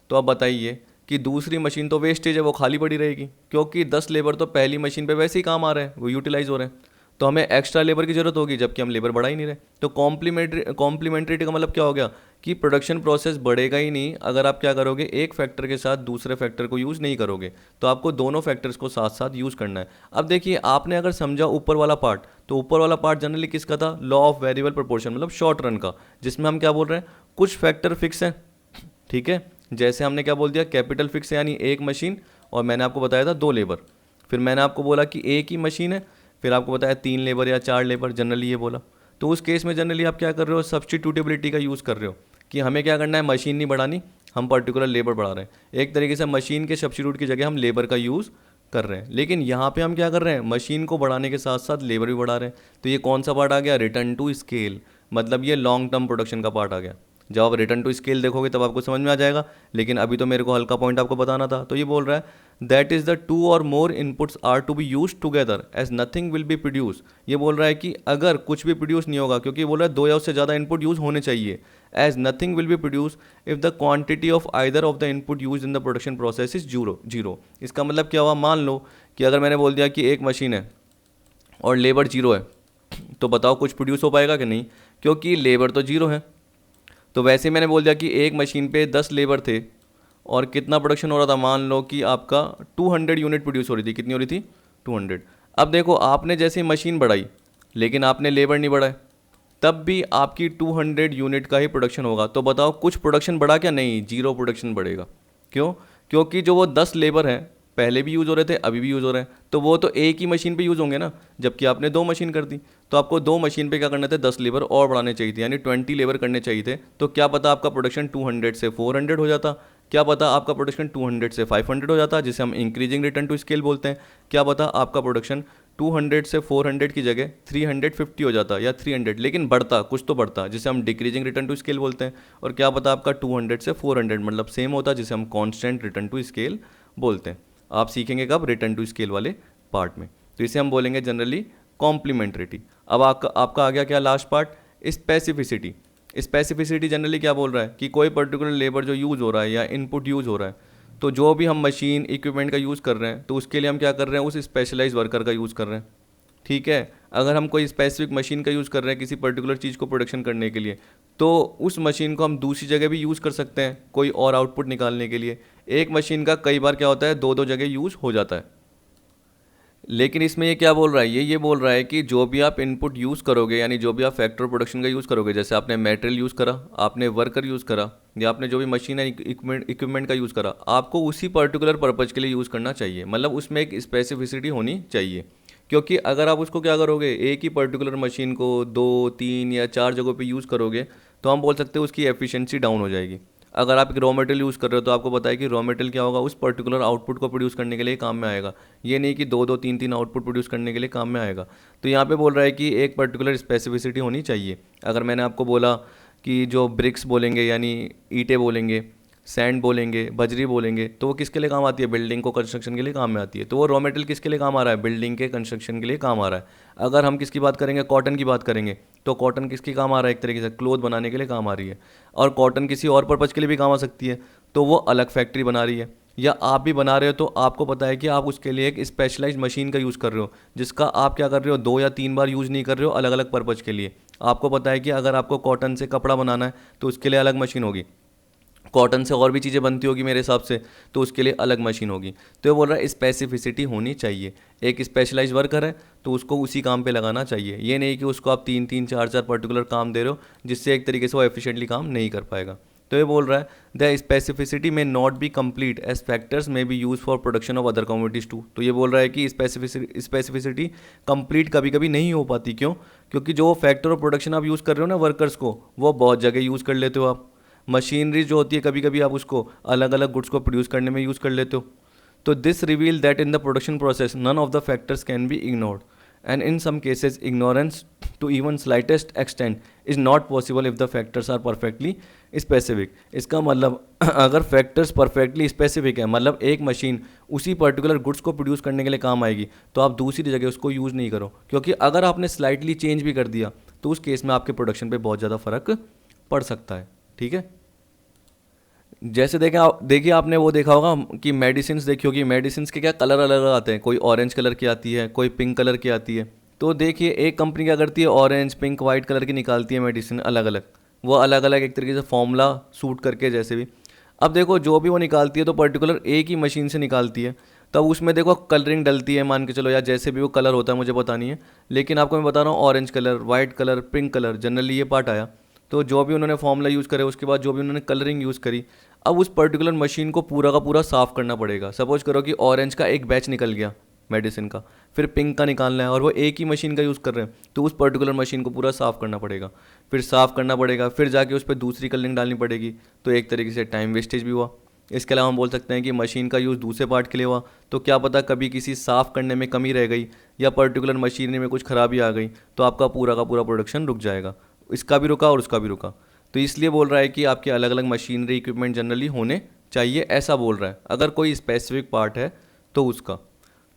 तो अब बताइए कि दूसरी मशीन तो वेस्टेज है, वो खाली पड़ी रहेगी, क्योंकि 10 लेबर तो पहली मशीन पे वैसे ही काम आ रहे हैं, वो यूटिलाइज हो रहे हैं, तो हमें एक्स्ट्रा लेबर की जरूरत होगी, जबकि हम लेबर बढ़ा ही नहीं रहे। तो कॉम्प्लीमेंट्रिटी का मतलब क्या हो गया कि प्रोडक्शन प्रोसेस बढ़ेगा ही नहीं अगर आप क्या करोगे, एक फैक्टर के साथ दूसरे फैक्टर को यूज़ नहीं करोगे। तो आपको दोनों फैक्टर्स को साथ साथ यूज़ करना है। अब देखिए आपने अगर समझा ऊपर वाला पार्ट, तो ऊपर वाला पार्ट जनरली किसका था, लॉ ऑफ वेरिएबल प्रोपोर्शन, मतलब शॉर्ट रन का, जिसमें हम क्या बोल रहे हैं, कुछ फैक्टर फिक्स हैं। ठीक है, जैसे हमने क्या बोल दिया, कैपिटल फिक्स है यानी एक मशीन, और मैंने आपको बताया था 2 लेबर। फिर मैंने आपको बोला कि एक ही मशीन है, फिर आपको बताया 3 लेबर या 4 लेबर, जनरली ये बोला। तो उस केस में जनरली आप क्या कर रहे हो, सब्स्टिट्यूटेबिलिटी का यूज़ कर रहे हो कि हमें क्या करना है, मशीन नहीं बढ़ानी, हम पर्टिकुलर लेबर बढ़ा रहे हैं। एक तरीके से मशीन के सब्स्टिट्यूट की जगह हम लेबर का यूज़ कर रहे हैं। लेकिन यहाँ पे हम क्या कर रहे हैं, मशीन को बढ़ाने के साथ साथ लेबर भी बढ़ा रहे हैं। तो ये कौन सा पार्ट आ गया, रिटर्न टू स्केल, मतलब ये लॉन्ग टर्म प्रोडक्शन का पार्ट आ गया। जब आप रिटर्न टू स्केल देखोगे तब आपको समझ में आ जाएगा, लेकिन अभी तो मेरे को हल्का पॉइंट आपको बताना था। तो ये बोल रहा है that is the 2 or more inputs are to be use together as nothing will be produce. ये बोल रहा है कि अगर कुछ भी प्रोड्यूस नहीं होगा, क्योंकि बोल रहा है 2 या उससे ज़्यादा इनपुट यूज़ होने चाहिए, as nothing will be produce if the quantity of either of the input use in the production process is zero. इसका मतलब क्या हुआ, मान लो कि अगर मैंने बोल दिया कि एक मशीन है और लेबर 0 है, तो बताओ कुछ प्रोड्यूस हो पाएगा कि नहीं, क्योंकि लेबर तो 0 है। तो वैसे मैंने बोल दिया कि एक मशीन पे 10 लेबर थे और कितना प्रोडक्शन हो रहा था, मान लो कि आपका 200 यूनिट प्रोड्यूस हो रही थी। कितनी हो रही थी, 200। अब देखो आपने जैसे मशीन बढ़ाई लेकिन आपने लेबर नहीं बढ़ाए, तब भी आपकी 200 यूनिट का ही प्रोडक्शन होगा। तो बताओ कुछ प्रोडक्शन बढ़ा क्या, नहीं, 0 प्रोडक्शन बढ़ेगा। क्यों, क्योंकि जो वो 10 लेबर हैं पहले भी यूज़ हो रहे थे, अभी भी यूज़ हो रहे हैं, तो वो तो एक ही मशीन पे यूज़ होंगे ना, जबकि आपने 2 मशीन कर दी। तो आपको 2 मशीन पे क्या करने थे, 10 लेबर और बढ़ाने चाहिए थे, यानी 20 लेबर करने चाहिए थे। तो क्या पता आपका प्रोडक्शन 200 से 400 हो जाता, क्या पता आपका प्रोडक्शन 200 से 500 हो जाता, जिसे हम इंक्रीजिंग रिटर्न टू स्केल बोलते हैं। क्या पता आपका प्रोडक्शन 200 से 400 की जगह 350 हो जाता या 300, लेकिन बढ़ता, कुछ तो बढ़ता, जिसे हम डिक्रीजिंग रिटर्न टू स्केल बोलते हैं। और क्या पता आपका 200 से 400 मतलब सेम होता, जिसे हम कॉन्स्टेंट रिटर्न टू स्केल बोलते हैं। आप सीखेंगे कब, रिटर्न टू स्केल वाले पार्ट में। तो इसे हम बोलेंगे जनरली कॉम्प्लीमेंट्रिटी। अब आपका आ गया क्या last part, specificity. Specificity generally क्या बोल रहा है कि कोई पर्टिकुलर लेबर जो यूज़ हो रहा है या इनपुट यूज़ हो रहा है, तो जो भी हम मशीन इक्विपमेंट का यूज़ कर रहे हैं, तो उसके लिए हम क्या कर रहे हैं, उस स्पेशलाइज वर्कर का यूज़ कर रहे हैं। ठीक है, अगर हम कोई स्पेसिफिक मशीन का यूज़ कर रहे हैं किसी पर्टिकुलर चीज़ को प्रोडक्शन करने के लिए, तो उस मशीन को हम दूसरी जगह भी यूज़ कर सकते हैं कोई और आउटपुट निकालने के लिए। एक मशीन का कई बार क्या होता है, 2 जगह यूज़ हो जाता है। लेकिन इसमें ये क्या बोल रहा है, ये बोल रहा है कि जो भी आप इनपुट यूज़ करोगे, यानी जो भी आप फैक्टर प्रोडक्शन का यूज़ करोगे, जैसे आपने मटेरियल यूज़ करा, आपने वर्कर यूज़ करा, या आपने जो भी मशीन है इक्विपमेंट का यूज़ करा, आपको उसी पर्टिकुलर पर्पज़ के लिए यूज़ करना चाहिए। मतलब उसमें एक स्पेसिफिसिटी होनी चाहिए। क्योंकि अगर आप उसको क्या करोगे, एक ही पर्टिकुलर मशीन को 2, 3 या 4 जगहों पे यूज़ करोगे, तो हम बोल सकते हैं उसकी एफिशिएंसी डाउन हो जाएगी। अगर आप एक रॉ मटेरियल यूज़ कर रहे हो तो आपको पता है कि रॉ मटेरियल क्या होगा, उस पर्टिकुलर आउटपुट को प्रोड्यूस करने के लिए काम में आएगा। ये नहीं कि 2, 3 आउटपुट प्रोड्यूस करने के लिए काम में आएगा। तो यहाँ पे बोल रहा है कि एक पर्टिकुलर स्पेसिफिसिटी होनी चाहिए। अगर मैंने आपको बोला कि जो ब्रिक्स बोलेंगे यानी ईंटें बोलेंगे, सैंड बोलेंगे, बजरी बोलेंगे, तो वो किसके लिए काम आती है, बिल्डिंग को कंस्ट्रक्शन के लिए काम में आती है। तो वो रॉ मटेरियल किसके लिए काम आ रहा है, बिल्डिंग के कंस्ट्रक्शन के लिए काम आ रहा है। अगर हम किसकी बात करेंगे, कॉटन की बात करेंगे, तो कॉटन किसके काम आ रहा है, एक तरीके से क्लोथ बनाने के लिए काम आ रही है। और कॉटन किसी और पर्पज़ के लिए भी काम आ सकती है, तो वो अलग फैक्ट्री बना रही है। या आप भी बना रहे हो तो आपको पता है कि आप उसके लिए एक स्पेशलाइज्ड मशीन का यूज़ कर रहे हो, जिसका आप क्या कर रहे हो, 2 या 3 बार यूज़ नहीं कर रहे हो, अलग अलग पर्पज़ के लिए। आपको पता है कि अगर आपको कॉटन से कपड़ा बनाना है तो उसके लिए अलग मशीन होगी, कॉटन से और भी चीज़ें बनती होगी मेरे हिसाब से, तो उसके लिए अलग मशीन होगी। तो ये बोल रहा है स्पेसिफिसिटी होनी चाहिए। एक स्पेशलाइज वर्कर है तो उसको उसी काम पे लगाना चाहिए, ये नहीं कि उसको आप 3-3 4-4 पर्टिकुलर काम दे रहे हो जिससे एक तरीके से वो एफिशिएंटली काम नहीं कर पाएगा। तो ये बोल रहा है the specificity may not be complete as factors may be use for production of other commodities too. तो ये बोल रहा है कि स्पेसिफिसिटी कंप्लीट कभी कभी नहीं हो पाती। क्यों? क्योंकि जो फैक्टर ऑफ प्रोडक्शन आप यूज़ कर रहे हो ना वर्कर्स को, वो बहुत जगह यूज़ कर लेते हो आप। मशीनरी जो होती है कभी कभी आप उसको अलग अलग गुड्स को प्रोड्यूस करने में यूज़ कर लेते हो। तो this reveal that in the production process none of the factors can be ignored and in some cases ignorance to even slightest extent is not possible if the factors are perfectly specific। इसका मतलब अगर factors perfectly specific है, मतलब एक machine उसी particular goods को produce करने के लिए काम आएगी, तो आप दूसरी जगह उसको यूज़ नहीं करो, क्योंकि अगर आपने स्लाइटली चेंज भी कर दिया तो उस केस में आपके प्रोडक्शन पे बहुत ज़्यादा फर्क पड़ सकता है। ठीक है, जैसे देखिए आपने वो देखा होगा कि मेडिसिन देखी होगी, मेडिसिन के क्या कलर अलग अलग आते हैं, कोई ऑरेंज कलर की आती है, कोई पिंक कलर की आती है। तो देखिए एक कंपनी क्या करती है, ऑरेंज पिंक वाइट कलर की निकालती है मेडिसिन अलग अलग, वो अलग अलग एक तरीके से फॉर्मूला सूट करके जैसे भी। अब देखो जो भी वो निकालती है तो पर्टिकुलर एक ही मशीन से निकालती है, तब उसमें देखो कलरिंग डलती है, मान के चलो या जैसे भी वो कलर होता है मुझे पता नहीं है, लेकिन आपको मैं बता रहा हूँ orange colour, white colour, pink colour, generally ये पार्ट आया। तो जो भी उन्होंने फॉर्मूला यूज़ करे उसके बाद जो भी उन्होंने कलरिंग यूज़ करी, अब उस पर्टिकुलर मशीन को पूरा का पूरा साफ़ करना पड़ेगा। सपोज करो कि ऑरेंज का एक बैच निकल गया मेडिसिन का, फिर पिंक का निकालना है और वो एक ही मशीन का यूज़ कर रहे हैं, तो उस पर्टिकुलर मशीन को पूरा साफ़ करना पड़ेगा, फिर साफ़ करना पड़ेगा, फिर जाके उस पर दूसरी कलरिंग डालनी पड़ेगी। तो एक तरीके से टाइम वेस्टेज भी हुआ। इसके अलावा हम बोल सकते हैं कि मशीन का यूज़ दूसरे पार्ट के लिए हुआ, तो क्या पता कभी किसी साफ़ करने में कमी रह गई या पर्टिकुलर मशीनरी में कुछ खराबी आ गई, तो आपका पूरा का पूरा प्रोडक्शन रुक जाएगा, इसका भी रुका और उसका भी रुका। तो इसलिए बोल रहा है कि आपके अलग अलग मशीनरी इक्विपमेंट जनरली होने चाहिए, ऐसा बोल रहा है। अगर कोई स्पेसिफिक पार्ट है तो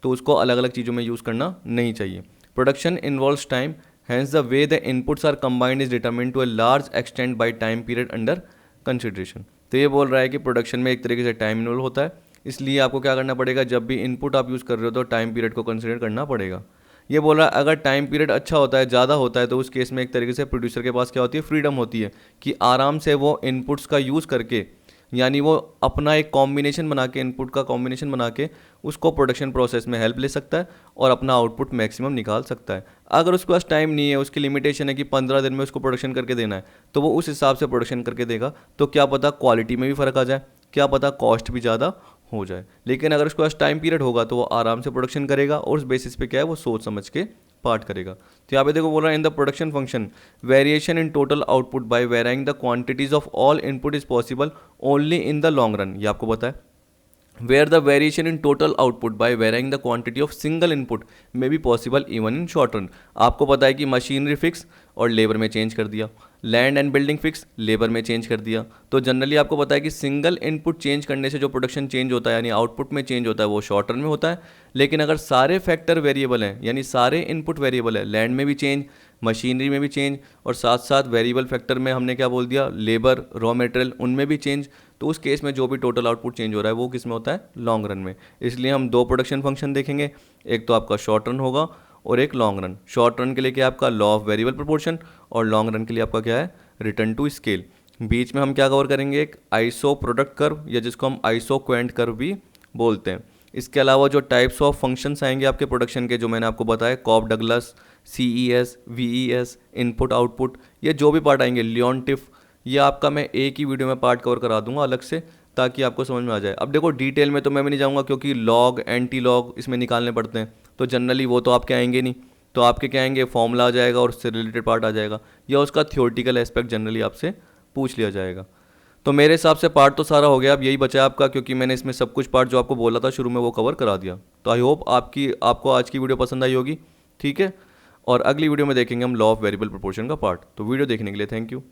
उसको अलग अलग चीज़ों में यूज़ करना नहीं चाहिए। Production involves time, hence the way the inputs are combined is determined to a large extent by time period under consideration. तो ये बोल रहा है कि प्रोडक्शन में एक तरीके से टाइम इन्वॉल्व होता है, इसलिए आपको क्या करना पड़ेगा, जब भी इनपुट आप यूज़ कर रहे हो तो टाइम पीरियड को कंसिडर करना पड़ेगा। ये बोल रहा है अगर टाइम पीरियड अच्छा होता है, ज़्यादा होता है, तो उस केस में एक तरीके से प्रोड्यूसर के पास क्या होती है, फ्रीडम होती है कि आराम से वो इनपुट्स का यूज़ करके, यानी वो अपना एक कॉम्बिनेशन बना के, इनपुट का कॉम्बिनेशन बना के उसको प्रोडक्शन प्रोसेस में हेल्प ले सकता है और अपना आउटपुट मैक्सिमम निकाल सकता है। अगर उसके पास टाइम नहीं है, उसकी लिमिटेशन है कि 15 दिन में उसको प्रोडक्शन करके देना है, तो वो उस हिसाब से प्रोडक्शन करके देगा। तो क्या पता क्वालिटी में भी फ़र्क आ जाए, क्या पता कॉस्ट भी ज़्यादा हो जाए। लेकिन अगर उसके पास टाइम पीरियड होगा तो वो आराम से प्रोडक्शन करेगा और उस बेसिस पे क्या है, वो सोच समझ के पार्ट करेगा। तो यहाँ पे देखो बोल रहा है in the production function variation in total output bye varying the quantities of all input is possible only in the long run. ये आपको पता है where the variation in total output by varying the quantity of single input may be possible even in short run। आपको पता है कि machinery fix और labour में चेंज कर दिया, land and building fix labour में चेंज कर दिया। तो जनरली आपको पता है कि सिंगल इनपुट चेंज करने से जो प्रोडक्शन चेंज होता है यानी आउटपुट में चेंज होता है वो शॉर्ट रन में होता है। लेकिन अगर सारे फैक्टर वेरिएबल हैं यानी सारे इनपुट वेरिएबल है, लैंड में भी चेंज, मशीनरी में भी चेंज और साथ साथ वेरिएबल फैक्टर में हमने क्या बोल दिया, लेबर, रॉ मटेरियल, उनमें भी चेंज, तो उस केस में जो भी टोटल आउटपुट चेंज हो रहा है वो किस में होता है, लॉन्ग रन में। इसलिए हम दो प्रोडक्शन फंक्शन देखेंगे, एक तो आपका शॉर्ट रन होगा और एक लॉन्ग रन। शॉर्ट रन के लिए क्या है आपका लॉ ऑफ वेरिएबल प्रोपोर्शन और लॉन्ग रन के लिए आपका क्या है, रिटर्न टू स्केल। बीच में हम क्या कवर करेंगे, एक आइसो प्रोडक्ट कर्व या जिसको हम आइसो क्वेंट कर्व भी बोलते हैं। इसके अलावा जो टाइप्स ऑफ फंक्शंस आएंगे आपके प्रोडक्शन के, जो मैंने आपको बताया, Cobb Douglas, CES, VES, input output, ये जो भी पार्ट आएंगे, लियोनटिफ, ये आपका मैं एक ही वीडियो में पार्ट कवर करा दूंगा अलग से ताकि आपको समझ में आ जाए। अब देखो डिटेल में तो मैं भी नहीं जाऊंगा क्योंकि लॉग एंटी लॉग इसमें निकालने पड़ते हैं, तो जनरली वो तो आपके आएंगे नहीं, तो आपके क्या आएंगे, फॉर्मूला आ जाएगा और उससे रिलेटेड पार्ट आ जाएगा या उसका थियोरटिकल एस्पेक्ट जनरली आपसे पूछ लिया जाएगा। तो मेरे हिसाब से पार्ट तो सारा हो गया, अब यही बचा आपका, क्योंकि मैंने इसमें सब कुछ पार्ट जो आपको बोला था शुरू में वो कवर करा दिया। तो आई होप आपको आज की वीडियो पसंद आई होगी। ठीक है, और अगली वीडियो में देखेंगे हम लॉ ऑफ वेरिएबल प्रोपोर्शन का पार्ट। तो वीडियो देखने के लिए थैंक यू।